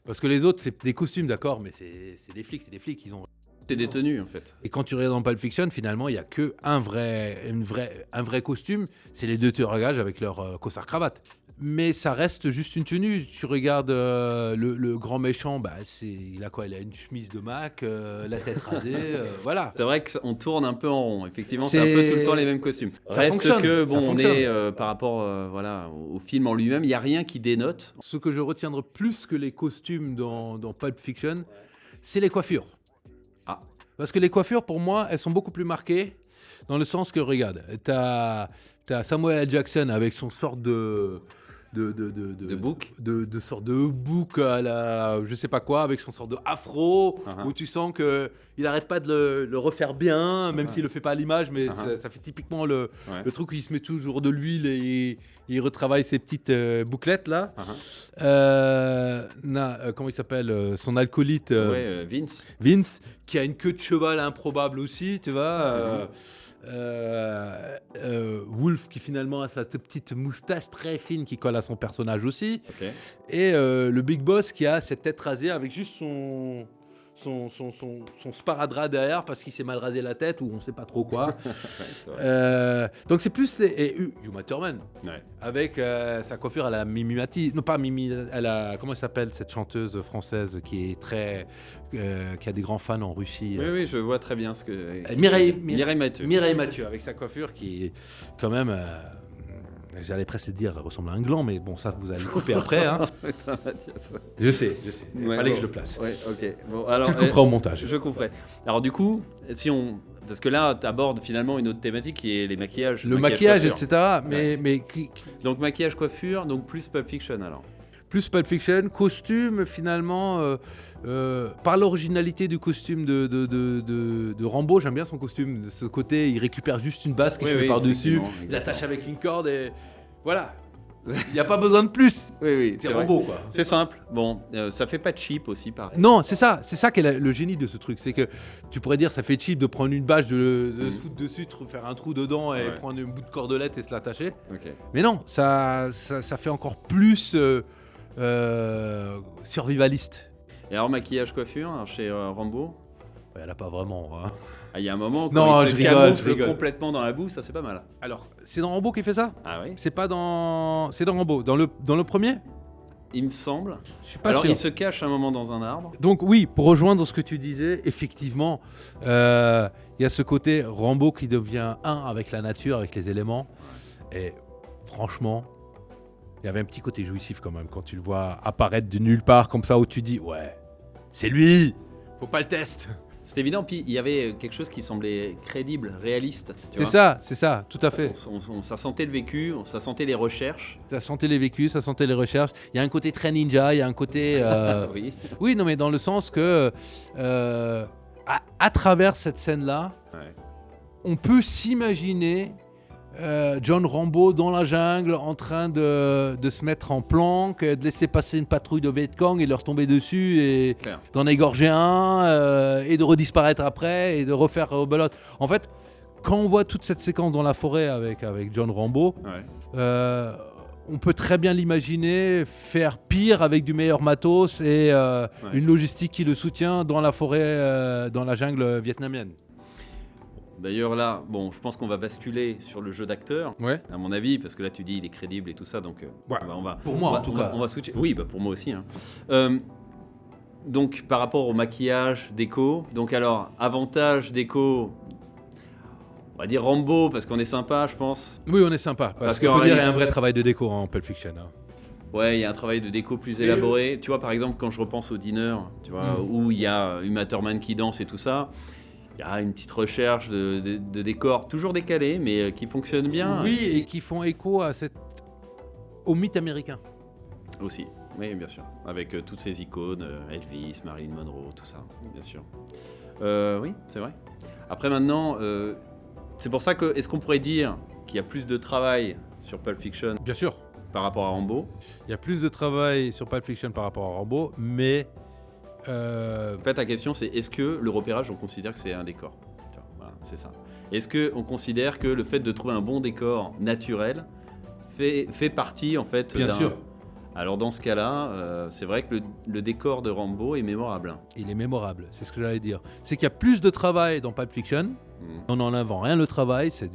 [SPEAKER 2] Parce que les autres, c'est des costumes, d'accord, mais c'est des flics, ils ont
[SPEAKER 1] C'est des tenues, en fait.
[SPEAKER 2] Et quand tu regardes dans Pulp Fiction, finalement, il n'y a qu'un un vrai costume, c'est les deux tueurs à gages avec leur costard-cravate. Mais ça reste juste une tenue. Tu regardes le grand méchant, il a quoi? Il a une chemise de Mac, la tête rasée, voilà.
[SPEAKER 1] C'est vrai qu'on tourne un peu en rond. Effectivement, c'est un peu tout le temps les mêmes costumes. Reste
[SPEAKER 2] fonctionne,
[SPEAKER 1] que,
[SPEAKER 2] ça
[SPEAKER 1] bon, on
[SPEAKER 2] fonctionne.
[SPEAKER 1] est par rapport au film en lui-même, il n'y a rien qui dénote.
[SPEAKER 2] Ce que je retiendrai plus que les costumes dans Pulp Fiction, c'est les coiffures.
[SPEAKER 1] Ah.
[SPEAKER 2] Parce que les coiffures, pour moi, elles sont beaucoup plus marquées dans le sens que, regarde, t'as Samuel L. Jackson avec son sorte de
[SPEAKER 1] bouc.
[SPEAKER 2] de sorte de bouc à la je sais pas quoi, avec son sorte de afro, où tu sens que il arrête pas de le refaire bien, même s'il le fait pas à l'image, mais ça fait typiquement le truc où il se met toujours de l'huile et il retravaille ses petites bouclettes là. Comment il s'appelle, son acolyte Vince, qui a une queue de cheval improbable aussi, tu vois. Wolf qui finalement a sa petite moustache très fine qui colle à son personnage aussi. Et le Big Boss qui a cette tête rasée avec juste son sparadrap derrière parce qu'il s'est mal rasé la tête ou on sait pas trop quoi. Donc c'est plus et Uma Thurman avec sa coiffure à la Mimi Mati, non pas Mimi, comment elle s'appelle cette chanteuse française qui est très qui a des grands fans en Russie.
[SPEAKER 1] Oui, je vois très bien ce que
[SPEAKER 2] Mireille Mathieu avec sa coiffure qui est quand même j'allais presque dire ressemble à un gland, mais bon, ça vous allez couper après. Hein. Je sais. Il fallait que je le place.
[SPEAKER 1] Ouais, ok. Bon, alors,
[SPEAKER 2] tu le couperas au montage.
[SPEAKER 1] Je couperai. Alors du coup, parce que là, tu abordes finalement une autre thématique qui est les maquillages.
[SPEAKER 2] Le maquillage, etc.
[SPEAKER 1] Donc maquillage, coiffure, donc plus Pulp Fiction alors.
[SPEAKER 2] Plus Pulp Fiction, costume finalement, par l'originalité du costume de Rambo, j'aime bien son costume, de ce côté, il récupère juste une base qui se met par-dessus, il l'attache avec une corde et voilà, il n'y a pas besoin de plus.
[SPEAKER 1] Oui,
[SPEAKER 2] c'est Rambo quoi.
[SPEAKER 1] C'est simple, bon, ça fait pas cheap aussi pareil.
[SPEAKER 2] Non, c'est ça qui est le génie de ce truc, c'est que tu pourrais dire ça fait cheap de prendre une bâche, de se foutre dessus, de faire un trou dedans et prendre un bout de cordelette et se l'attacher. Mais non, ça fait encore plus... survivaliste.
[SPEAKER 1] Et alors maquillage, coiffure chez Rambo,
[SPEAKER 2] il n'y en a pas vraiment. Hein.
[SPEAKER 1] Il y a un moment où
[SPEAKER 2] non,
[SPEAKER 1] il se camoufle complètement dans la boue, ça c'est pas mal.
[SPEAKER 2] Alors, c'est dans Rambo qui fait ça?
[SPEAKER 1] Ah oui.
[SPEAKER 2] C'est pas dans... C'est dans Rambo. Dans le premier?
[SPEAKER 1] Il me semble.
[SPEAKER 2] Je suis pas sûr.
[SPEAKER 1] Il se cache un moment dans un arbre.
[SPEAKER 2] Donc oui, pour rejoindre ce que tu disais, effectivement, il y a ce côté Rambo qui devient un avec la nature, avec les éléments. Et franchement... Il y avait un petit côté jouissif quand même quand tu le vois apparaître de nulle part comme ça où tu dis ouais, c'est lui, faut pas le test.
[SPEAKER 1] C'est évident, puis il y avait quelque chose qui semblait crédible, réaliste.
[SPEAKER 2] C'est ça, tout à fait.
[SPEAKER 1] Ça sentait le vécu, ça sentait les recherches.
[SPEAKER 2] Ça sentait les vécus, ça sentait les recherches. Il y a un côté très ninja, il y a un côté... Oui, non mais dans le sens que à travers cette scène-là, on peut s'imaginer... John Rambo dans la jungle en train de se mettre en planque, de laisser passer une patrouille de Viet Cong et leur tomber dessus et d'en égorger un et de redisparaître après et de refaire rebelote. En fait, quand on voit toute cette séquence dans la forêt avec John Rambo, on peut très bien l'imaginer faire pire avec du meilleur matos et une logistique qui le soutient dans la forêt, dans la jungle vietnamienne.
[SPEAKER 1] D'ailleurs là, je pense qu'on va basculer sur le jeu d'acteur, à mon avis, parce que là tu dis il est crédible et tout ça, donc on va
[SPEAKER 2] pour moi en tout cas.
[SPEAKER 1] On va switcher. Oui, pour moi aussi. Hein. Donc par rapport au maquillage, déco, donc alors avantage déco, on va dire Rambo parce qu'on est sympa, je pense.
[SPEAKER 2] Oui, on est sympa, parce qu'il faut dire il y a un vrai travail de déco en Pulp Fiction. Hein.
[SPEAKER 1] Ouais, il y a un travail de déco plus élaboré. Tu vois, par exemple, quand je repense au dîner, tu vois, où il y a Uma Thurman qui danse et tout ça. Il y a une petite recherche de décors, toujours décalés, mais qui fonctionnent bien.
[SPEAKER 2] Oui, et qui font écho au mythe américain.
[SPEAKER 1] Aussi, oui, bien sûr. Avec toutes ces icônes, Elvis, Marilyn Monroe, tout ça, bien sûr. Oui, c'est vrai. Après, maintenant, c'est pour ça que, est-ce qu'on pourrait dire qu'il y a plus de travail sur Pulp Fiction?
[SPEAKER 2] Bien sûr.
[SPEAKER 1] Par rapport à Rambo? Il
[SPEAKER 2] y a plus de travail sur Pulp Fiction par rapport à Rambo, mais...
[SPEAKER 1] En fait, la question c'est est-ce que le repérage on considère que c'est un décor? Voilà, c'est ça. Est-ce qu'on considère que le fait de trouver un bon décor naturel fait partie en fait Alors dans ce cas-là, c'est vrai que le décor de Rambo est mémorable.
[SPEAKER 2] Il est mémorable, c'est ce que j'allais dire. C'est qu'il y a plus de travail dans Pulp Fiction. On n'en invente rien, le travail, les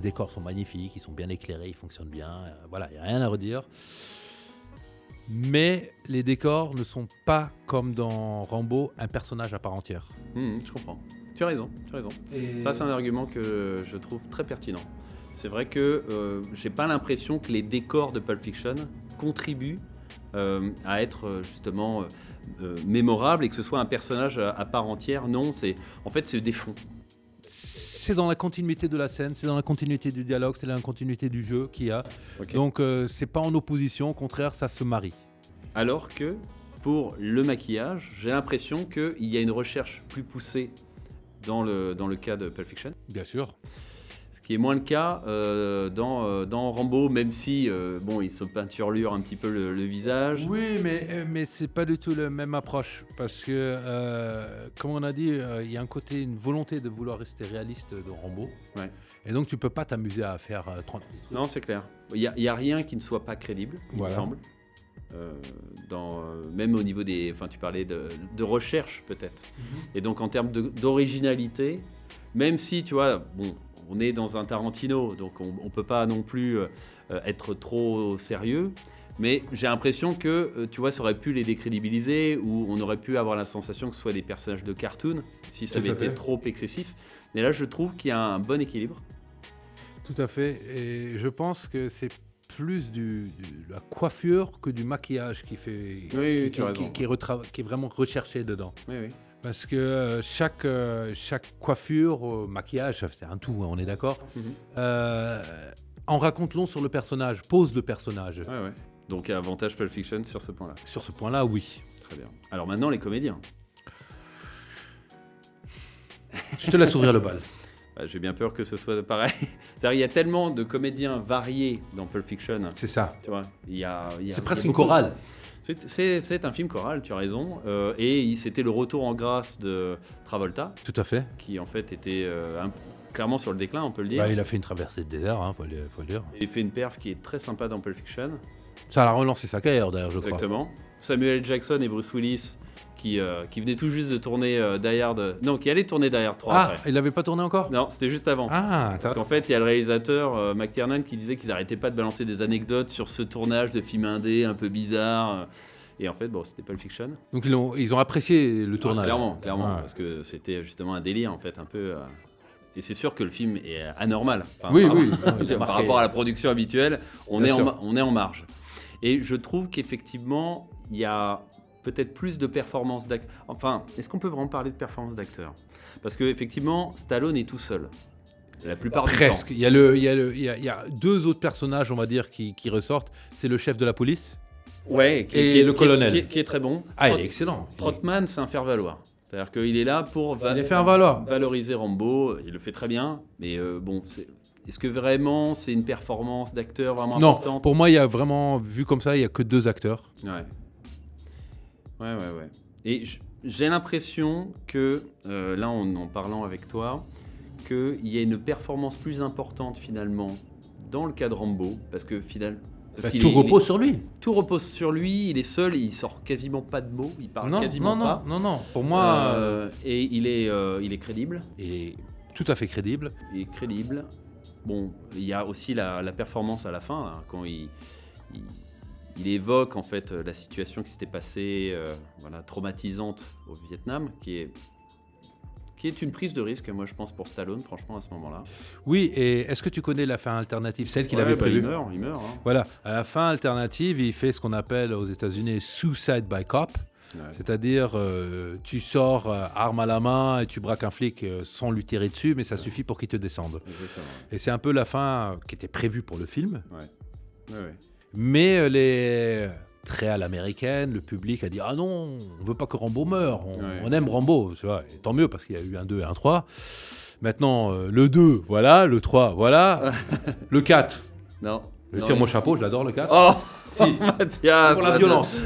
[SPEAKER 2] décors sont magnifiques, ils sont bien éclairés, ils fonctionnent bien. Voilà, il n'y a rien à redire. Mais les décors ne sont pas comme dans Rambo, un personnage à part entière.
[SPEAKER 1] Je comprends. Tu as raison.
[SPEAKER 2] Et...
[SPEAKER 1] Ça, c'est un argument que je trouve très pertinent. C'est vrai que j'ai pas l'impression que les décors de Pulp Fiction contribuent à être justement mémorables et que ce soit un personnage à part entière. Non, c'est des fonds.
[SPEAKER 2] C'est dans la continuité de la scène, c'est dans la continuité du dialogue, c'est dans la continuité du jeu qu'il y a.
[SPEAKER 1] Okay.
[SPEAKER 2] Donc c'est pas en opposition, au contraire, ça se marie.
[SPEAKER 1] Alors que pour le maquillage, j'ai l'impression qu'il y a une recherche plus poussée dans le cas de Pulp Fiction.
[SPEAKER 2] Bien sûr.
[SPEAKER 1] Ce qui est moins le cas dans Rambo, même si il se peinturlure un petit peu le visage.
[SPEAKER 2] Oui, mais c'est pas du tout la même approche. Parce que, comme on a dit, il y a une volonté de vouloir rester réaliste dans Rambo.
[SPEAKER 1] Ouais.
[SPEAKER 2] Et donc, tu peux pas t'amuser à faire 30 minutes.
[SPEAKER 1] Non, c'est clair. Il y a rien qui ne soit pas crédible, il me semble. Même au niveau des... Enfin, tu parlais de recherche, peut-être. Et donc, en termes d'originalité, même si, tu vois, on est dans un Tarantino, donc on ne peut pas non plus être trop sérieux. Mais j'ai l'impression que, tu vois, ça aurait pu les décrédibiliser ou on aurait pu avoir la sensation que ce soit des personnages de cartoon si ça avait été trop excessif. Mais là, je trouve qu'il y a un bon équilibre.
[SPEAKER 2] Tout à fait. Et je pense que c'est plus de la coiffure que du maquillage qui est vraiment recherché dedans.
[SPEAKER 1] Oui.
[SPEAKER 2] Parce que chaque coiffure, maquillage, c'est un tout, hein, on est d'accord. En raconte long sur le personnage, pose le personnage.
[SPEAKER 1] Ouais. Donc avantage Pulp Fiction sur ce point-là.
[SPEAKER 2] Sur ce point-là, oui.
[SPEAKER 1] Très bien. Alors maintenant, les comédiens.
[SPEAKER 2] Je te laisse ouvrir le bal.
[SPEAKER 1] J'ai bien peur que ce soit pareil. C'est-à-dire il y a tellement de comédiens variés dans Pulp Fiction.
[SPEAKER 2] C'est ça.
[SPEAKER 1] Tu vois,
[SPEAKER 2] c'est presque une chorale.
[SPEAKER 1] C'est un film choral, tu as raison. Et c'était le retour en grâce de Travolta.
[SPEAKER 2] Tout à fait.
[SPEAKER 1] Qui en fait était clairement sur le déclin, on peut le dire.
[SPEAKER 2] Il a fait une traversée de désert, faut le dire.
[SPEAKER 1] Il fait une perf qui est très sympa dans Pulp Fiction.
[SPEAKER 2] Ça a relancé sa carrière d'ailleurs, je crois.
[SPEAKER 1] Exactement. Samuel L. Jackson et Bruce Willis qui venaient tout juste de tourner Die Hard... Non, qui allait tourner Die Hard 3 après.
[SPEAKER 2] Il l'avait pas tourné encore ?
[SPEAKER 1] Non, c'était juste avant. Parce qu'en fait, il y a le réalisateur McTiernan qui disait qu'ils n'arrêtaient pas de balancer des anecdotes sur ce tournage de film indé un peu bizarre. Et en fait, c'était Pulp Fiction.
[SPEAKER 2] Donc ils ont apprécié le tournage.
[SPEAKER 1] Clairement, parce que c'était justement un délire en fait, un peu... Et c'est sûr que le film est anormal.
[SPEAKER 2] Oui.
[SPEAKER 1] Par rapport à la production habituelle, on est en marge. Et je trouve qu'effectivement, il y a peut-être plus de performances d'acteurs. Enfin, est-ce qu'on peut vraiment parler de performances d'acteurs ? Parce qu'effectivement, Stallone est tout seul. La plupart du temps.
[SPEAKER 2] Presque. Il y a deux autres personnages, on va dire, qui ressortent. C'est le chef de la police.
[SPEAKER 1] Ouais,
[SPEAKER 2] et le colonel.
[SPEAKER 1] Qui est très bon.
[SPEAKER 2] Il est excellent.
[SPEAKER 1] Trotman, c'est un faire-valoir. C'est-à-dire qu'il est là pour valoriser Rambo. Il le fait très bien. Mais est-ce que vraiment c'est une performance d'acteur vraiment importante ?
[SPEAKER 2] Non, pour moi, il y a vraiment, vu comme ça, il n'y a que deux acteurs.
[SPEAKER 1] Ouais. Et j'ai l'impression que, là, en parlant avec toi, qu'il y a une performance plus importante finalement dans le cas de Rambo. Parce que finalement...
[SPEAKER 2] Tout repose sur lui.
[SPEAKER 1] Tout repose sur lui, il est seul, il sort quasiment pas de mots, il parle quasiment pas.
[SPEAKER 2] Non, pour moi...
[SPEAKER 1] et il est crédible.
[SPEAKER 2] Il est tout à fait crédible.
[SPEAKER 1] Il est crédible. Bon, il y a aussi la performance à la fin, là, quand il évoque en fait la situation qui s'était passée, traumatisante au Vietnam, qui est une prise de risque, moi je pense, pour Stallone, franchement, à ce moment-là.
[SPEAKER 2] Oui, et est-ce que tu connais la fin alternative, celle qu'il avait prévue ?
[SPEAKER 1] Il meurt.
[SPEAKER 2] Voilà, à la fin alternative, il fait ce qu'on appelle aux États-Unis suicide by cop. Ouais. C'est-à-dire, tu sors arme à la main et tu braques un flic sans lui tirer dessus, mais ça suffit pour qu'il te descende.
[SPEAKER 1] Exactement.
[SPEAKER 2] Et c'est un peu la fin qui était prévue pour le film.
[SPEAKER 1] Ouais.
[SPEAKER 2] Mais les... très à l'américaine, le public a dit « Ah non, on veut pas que Rambo meure, on aime Rambo. » Tu vois, et tant mieux parce qu'il y a eu un 2 et un 3. Maintenant, le 2, voilà, le 3, voilà, le 4.
[SPEAKER 1] Non.
[SPEAKER 2] Je tire mon chapeau, je l'adore le 4.
[SPEAKER 1] Oh
[SPEAKER 2] si,
[SPEAKER 1] Mathias,
[SPEAKER 2] pour la violence.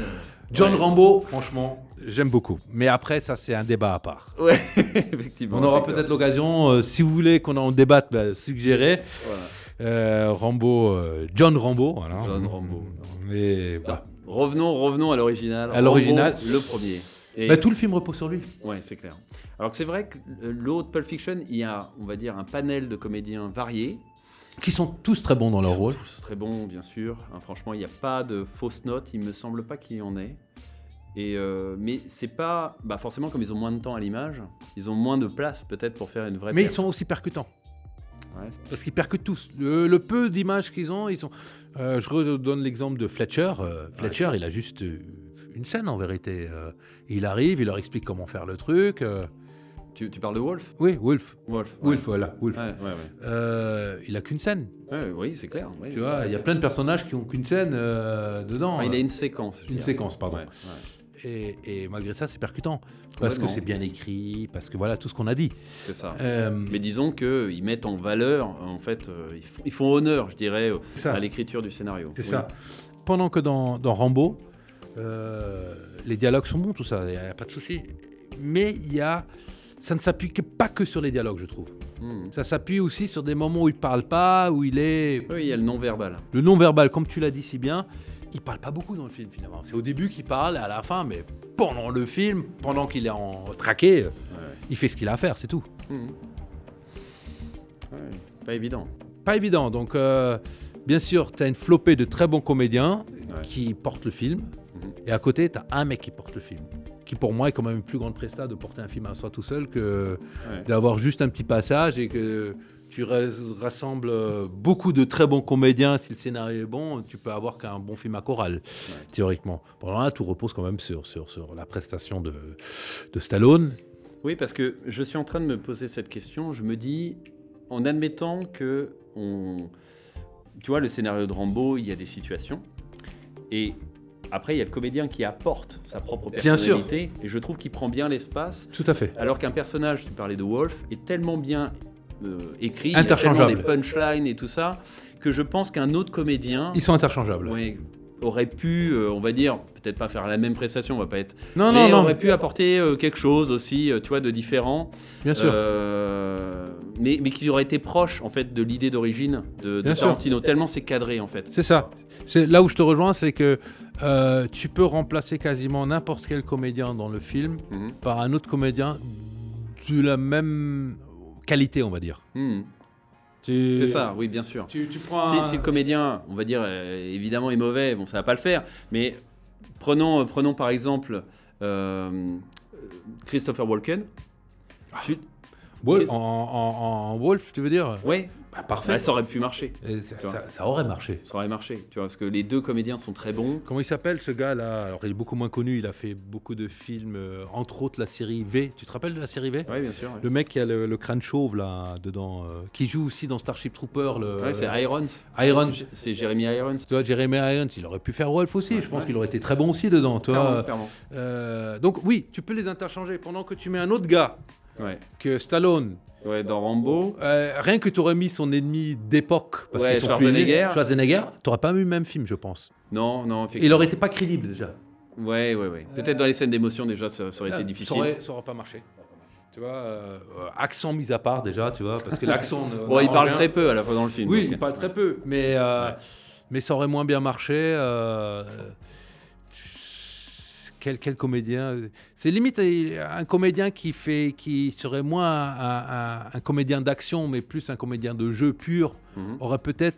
[SPEAKER 2] John Rambo, franchement, j'aime beaucoup. Mais après, ça, c'est un débat à part.
[SPEAKER 1] Ouais, effectivement.
[SPEAKER 2] On aura peut-être l'occasion, si vous voulez qu'on en débatte, suggérez.
[SPEAKER 1] Voilà.
[SPEAKER 2] Rambo, John Rambo. Voilà.
[SPEAKER 1] John Rambo.
[SPEAKER 2] Mais, bah.
[SPEAKER 1] Revenons à l'original.
[SPEAKER 2] À l'original.
[SPEAKER 1] Rambo, le premier. Et...
[SPEAKER 2] Bah, tout le film repose sur lui.
[SPEAKER 1] Ouais, c'est clair. Alors que c'est vrai que l'autre Pulp Fiction, il y a, on va dire, un panel de comédiens variés.
[SPEAKER 2] Qui sont tous très bons dans leur rôle.
[SPEAKER 1] Tous très bons, bien sûr. Hein, franchement, il n'y a pas de fausses notes. Il me semble pas qu'il y en ait. Et mais c'est pas... Bah forcément, comme ils ont moins de temps à l'image, ils ont moins de place peut-être pour faire une vraie...
[SPEAKER 2] Mais
[SPEAKER 1] perf.
[SPEAKER 2] ils sont aussi percutants.
[SPEAKER 1] Ouais,
[SPEAKER 2] Parce qu'ils percutent tous. Le peu d'images qu'ils ont, ils sont... je redonne l'exemple de Fletcher. Fletcher, il a juste une scène en vérité. Il arrive, il leur explique comment faire le truc.
[SPEAKER 1] Tu parles de Wolf?
[SPEAKER 2] Oui, Wolf.
[SPEAKER 1] Wolf,
[SPEAKER 2] Voilà, Wolf.
[SPEAKER 1] Ouais.
[SPEAKER 2] Il a qu'une scène.
[SPEAKER 1] Oui, c'est clair. Ouais,
[SPEAKER 2] Tu vois, il y a plein de personnages qui ont qu'une scène dedans.
[SPEAKER 1] Enfin, il a une séquence. je
[SPEAKER 2] Une
[SPEAKER 1] dirais.
[SPEAKER 2] séquence, pardon.
[SPEAKER 1] Ouais.
[SPEAKER 2] Et malgré ça, c'est percutant. Parce que
[SPEAKER 1] Complètement.
[SPEAKER 2] c'est bien écrit, parce que voilà, tout ce qu'on a dit.
[SPEAKER 1] C'est ça.
[SPEAKER 2] Euh,
[SPEAKER 1] Mais disons qu'ils mettent en valeur, en fait, ils font honneur, je dirais,
[SPEAKER 2] ça.
[SPEAKER 1] à l'écriture du scénario.
[SPEAKER 2] C'est
[SPEAKER 1] Oui.
[SPEAKER 2] ça. Pendant que dans Rambo, les dialogues sont bons, tout ça, il n'y a pas de souci. Mais ça ne s'appuie pas que sur les dialogues, je trouve. Ça s'appuie aussi sur des moments où il ne parle pas, où il est...
[SPEAKER 1] Oui, il y a le non-verbal.
[SPEAKER 2] Le non-verbal, comme tu l'as dit si bien, il ne parle pas beaucoup dans le film, finalement. C'est au début qu'il parle, et à la fin, mais pendant le film, pendant qu'il est en traqué, il fait ce qu'il a à faire, c'est tout.
[SPEAKER 1] Ouais, pas évident.
[SPEAKER 2] Pas évident. Donc, bien sûr, tu as une flopée de très bons comédiens qui portent le film. Et à côté, tu as un mec qui porte le film. Qui, pour moi, est quand même une plus grande presta de porter un film à soi tout seul que d'avoir juste un petit passage et que tu rassembles beaucoup de très bons comédiens. Si le scénario est bon, tu peux avoir qu'un bon film à chorale, théoriquement. Pendant là, tout repose quand même sur la prestation de Stallone.
[SPEAKER 1] Oui, parce que je suis en train de me poser cette question. Je me dis, en admettant que tu vois, le scénario de Rambo, il y a des situations. Et après, il y a le comédien qui apporte sa propre
[SPEAKER 2] Bien
[SPEAKER 1] personnalité. Et je trouve qu'il prend bien l'espace.
[SPEAKER 2] Tout à fait.
[SPEAKER 1] Alors qu'un personnage, tu parlais de Wolf, est tellement bien écrit, il y a
[SPEAKER 2] Interchangeable.
[SPEAKER 1] tellement des punchlines et tout ça, que je pense qu'un autre comédien
[SPEAKER 2] Ils sont interchangeables.
[SPEAKER 1] aurait pu, on va dire, peut-être pas faire la même prestation, on va pas être...
[SPEAKER 2] Non,
[SPEAKER 1] mais
[SPEAKER 2] non.
[SPEAKER 1] aurait pu apporter quelque chose aussi, tu vois, de différent.
[SPEAKER 2] Bien sûr.
[SPEAKER 1] Mais qui aurait été proche, en fait, de l'idée d'origine de
[SPEAKER 2] Bien sûr.
[SPEAKER 1] Tarantino. Tellement c'est cadré, en fait.
[SPEAKER 2] C'est ça. C'est là où je te rejoins, c'est que tu peux remplacer quasiment n'importe quel comédien dans le film par un autre comédien de la même qualité, on va dire.
[SPEAKER 1] C'est ça, oui, bien sûr.
[SPEAKER 2] Tu prends
[SPEAKER 1] Si le comédien, on va dire, évidemment, est mauvais, bon, ça va pas le faire. Mais prenons par exemple Christopher Walken.
[SPEAKER 2] en Wolf, tu veux dire?
[SPEAKER 1] Oui,
[SPEAKER 2] Parfait.
[SPEAKER 1] ça aurait pu marcher.
[SPEAKER 2] Et ça aurait marché.
[SPEAKER 1] Ça aurait marché, tu vois, parce que les deux comédiens sont très bons.
[SPEAKER 2] Comment il s'appelle ce gars-là? Alors il est beaucoup moins connu, il a fait beaucoup de films, entre autres la série V. Tu te rappelles de la série V?
[SPEAKER 1] Oui, bien sûr. Ouais.
[SPEAKER 2] Le mec qui a le crâne chauve là dedans, qui joue aussi dans Starship Trooper.
[SPEAKER 1] C'est Irons.
[SPEAKER 2] Irons.
[SPEAKER 1] C'est Jeremy Irons.
[SPEAKER 2] Tu vois, Jeremy Irons, il aurait pu faire Wolf aussi. Je pense qu'il aurait été très bon aussi dedans. Tu vois.
[SPEAKER 1] Clairement.
[SPEAKER 2] Donc oui, tu peux les interchanger pendant que tu mets un autre gars
[SPEAKER 1] Ouais.
[SPEAKER 2] que Stallone.
[SPEAKER 1] Ouais, dans Rambo.
[SPEAKER 2] Rien que tu aurais mis son ennemi d'époque, parce
[SPEAKER 1] Ouais,
[SPEAKER 2] qu'ils sont plus
[SPEAKER 1] Schwarzenegger.
[SPEAKER 2] aînés, Schwarzenegger, tu n'aurais pas eu le même film, je pense.
[SPEAKER 1] Non,
[SPEAKER 2] Et il aurait été pas crédible déjà.
[SPEAKER 1] Ouais. Peut-être dans les scènes d'émotion déjà, ça aurait été difficile.
[SPEAKER 2] Ça aurait pas marché. Tu vois, accent mis à part déjà, tu vois, parce que l'accent.
[SPEAKER 1] Bon, il parle très peu à la fois dans le film.
[SPEAKER 2] Oui,
[SPEAKER 1] donc.
[SPEAKER 2] il parle très peu, mais ça aurait moins bien marché. Quel comédien? C'est limite un comédien qui serait moins un comédien d'action, mais plus un comédien de jeu pur, aurait peut-être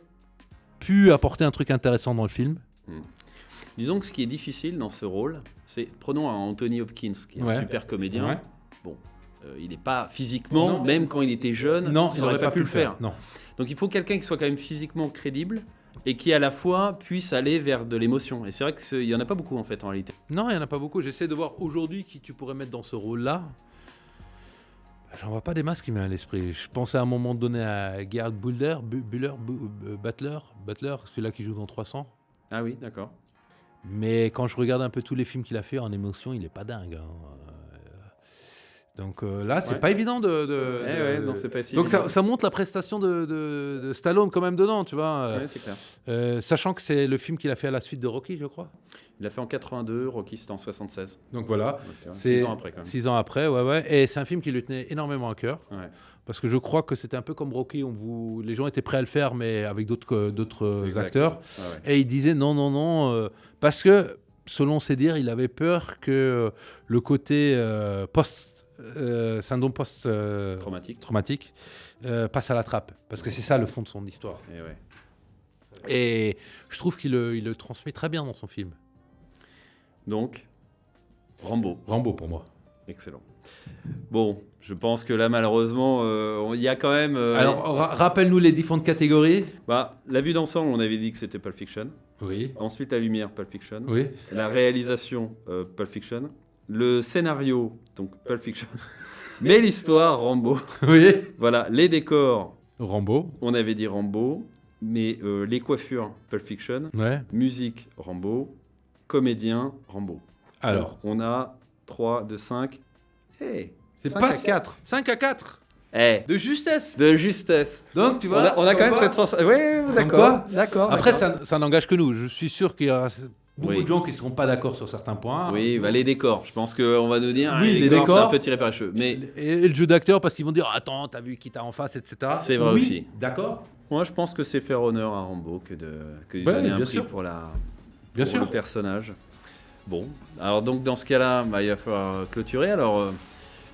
[SPEAKER 2] pu apporter un truc intéressant dans le film.
[SPEAKER 1] Disons que ce qui est difficile dans ce rôle, c'est, prenons un Anthony Hopkins, qui est un super comédien.
[SPEAKER 2] Ouais.
[SPEAKER 1] Bon, il n'est pas physiquement, même quand il était jeune, il n'aurait pas pu le faire.
[SPEAKER 2] Non.
[SPEAKER 1] Donc il faut quelqu'un qui soit quand même physiquement crédible et qui à la fois puisse aller vers de l'émotion. Et c'est vrai qu'il n'y en a pas beaucoup en fait en réalité.
[SPEAKER 2] Non, il n'y en a pas beaucoup. J'essaie de voir aujourd'hui qui tu pourrais mettre dans ce rôle-là. J'en vois pas des masses qui me viennent à l'esprit. Je pensais à un moment donné à Gerhard Butler, celui-là qui joue dans 300.
[SPEAKER 1] Ah oui, d'accord.
[SPEAKER 2] Mais quand je regarde un peu tous les films qu'il a fait en émotion, il est pas dingue. Donc là, c'est pas évident
[SPEAKER 1] non, c'est pas si
[SPEAKER 2] Donc
[SPEAKER 1] évident.
[SPEAKER 2] ça montre la prestation de Stallone quand même dedans, tu vois.
[SPEAKER 1] Ouais, c'est clair.
[SPEAKER 2] Sachant que c'est le film qu'il a fait à la suite de Rocky, je crois.
[SPEAKER 1] Il a fait en 82, Rocky c'était en 76.
[SPEAKER 2] Donc voilà.
[SPEAKER 1] Donc, tu vois,
[SPEAKER 2] C'est
[SPEAKER 1] 6 ans après quand même.
[SPEAKER 2] 6 ans après, ouais. Et c'est un film qui lui tenait énormément à cœur.
[SPEAKER 1] Ouais.
[SPEAKER 2] Parce que je crois que c'était un peu comme Rocky, les gens étaient prêts à le faire, mais avec d'autres
[SPEAKER 1] Exact.
[SPEAKER 2] acteurs.
[SPEAKER 1] Ouais.
[SPEAKER 2] Et il disait non, parce que, selon ses dires, il avait peur que le côté syndrome post-traumatique passe à la trappe. Parce que c'est ça le fond de son histoire.
[SPEAKER 1] Et ouais.
[SPEAKER 2] Et je trouve qu'il le transmet très bien dans son film.
[SPEAKER 1] Donc, Rambo.
[SPEAKER 2] Rambo pour moi.
[SPEAKER 1] Excellent. Bon, je pense que là, malheureusement, il y a quand même...
[SPEAKER 2] Alors, rappelle-nous les différentes catégories.
[SPEAKER 1] La vue d'ensemble, on avait dit que c'était Pulp Fiction.
[SPEAKER 2] Oui.
[SPEAKER 1] Ensuite, la lumière, Pulp Fiction.
[SPEAKER 2] Oui.
[SPEAKER 1] La réalisation, Pulp Fiction. Le scénario, donc Pulp Fiction. Mais l'histoire, Rambo.
[SPEAKER 2] Oui.
[SPEAKER 1] Voilà, les décors,
[SPEAKER 2] Rambo.
[SPEAKER 1] on avait dit Rambo. Mais les coiffures, Pulp Fiction.
[SPEAKER 2] Ouais.
[SPEAKER 1] Musique, Rambo. Comédien, Rambo.
[SPEAKER 2] Alors.
[SPEAKER 1] Donc, on a 3 de 5. Hey,
[SPEAKER 2] C'est
[SPEAKER 1] 5
[SPEAKER 2] pas
[SPEAKER 1] à 4.
[SPEAKER 2] 5 à 4.
[SPEAKER 1] Hey,
[SPEAKER 2] De justesse.
[SPEAKER 1] de justesse.
[SPEAKER 2] Donc, tu vois.
[SPEAKER 1] On a quand même cette sensation. Oui, d'accord.
[SPEAKER 2] quoi
[SPEAKER 1] D'accord.
[SPEAKER 2] Après,
[SPEAKER 1] d'accord.
[SPEAKER 2] ça n'engage que nous. Je suis sûr qu'il y aura beaucoup
[SPEAKER 1] Oui.
[SPEAKER 2] de gens qui ne seront pas d'accord sur certains points.
[SPEAKER 1] Oui, les décors. Je pense qu'on va nous dire
[SPEAKER 2] Oui, les
[SPEAKER 1] c'est un
[SPEAKER 2] décors.
[SPEAKER 1] peu tiré par les cheveux. Mais
[SPEAKER 2] Et le jeu d'acteur, parce qu'ils vont dire attends, t'as vu qui t'a en face, etc.
[SPEAKER 1] C'est vrai
[SPEAKER 2] Oui,
[SPEAKER 1] aussi.
[SPEAKER 2] D'accord.
[SPEAKER 1] moi, je pense que c'est faire honneur à Rambo que de lui
[SPEAKER 2] Ouais,
[SPEAKER 1] donner un
[SPEAKER 2] bien
[SPEAKER 1] prix
[SPEAKER 2] sûr.
[SPEAKER 1] pour
[SPEAKER 2] Bien
[SPEAKER 1] pour
[SPEAKER 2] sûr.
[SPEAKER 1] le personnage. Bon, alors donc dans ce cas-là, il va falloir clôturer. Alors,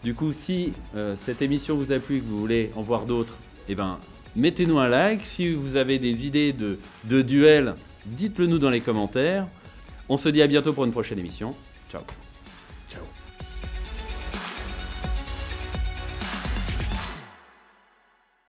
[SPEAKER 1] du coup, si cette émission vous a plu, que vous voulez en voir d'autres, eh ben, mettez-nous un like. Si vous avez des idées de duels, dites-le nous dans les commentaires. On se dit à bientôt pour une prochaine émission. Ciao.
[SPEAKER 2] Ciao.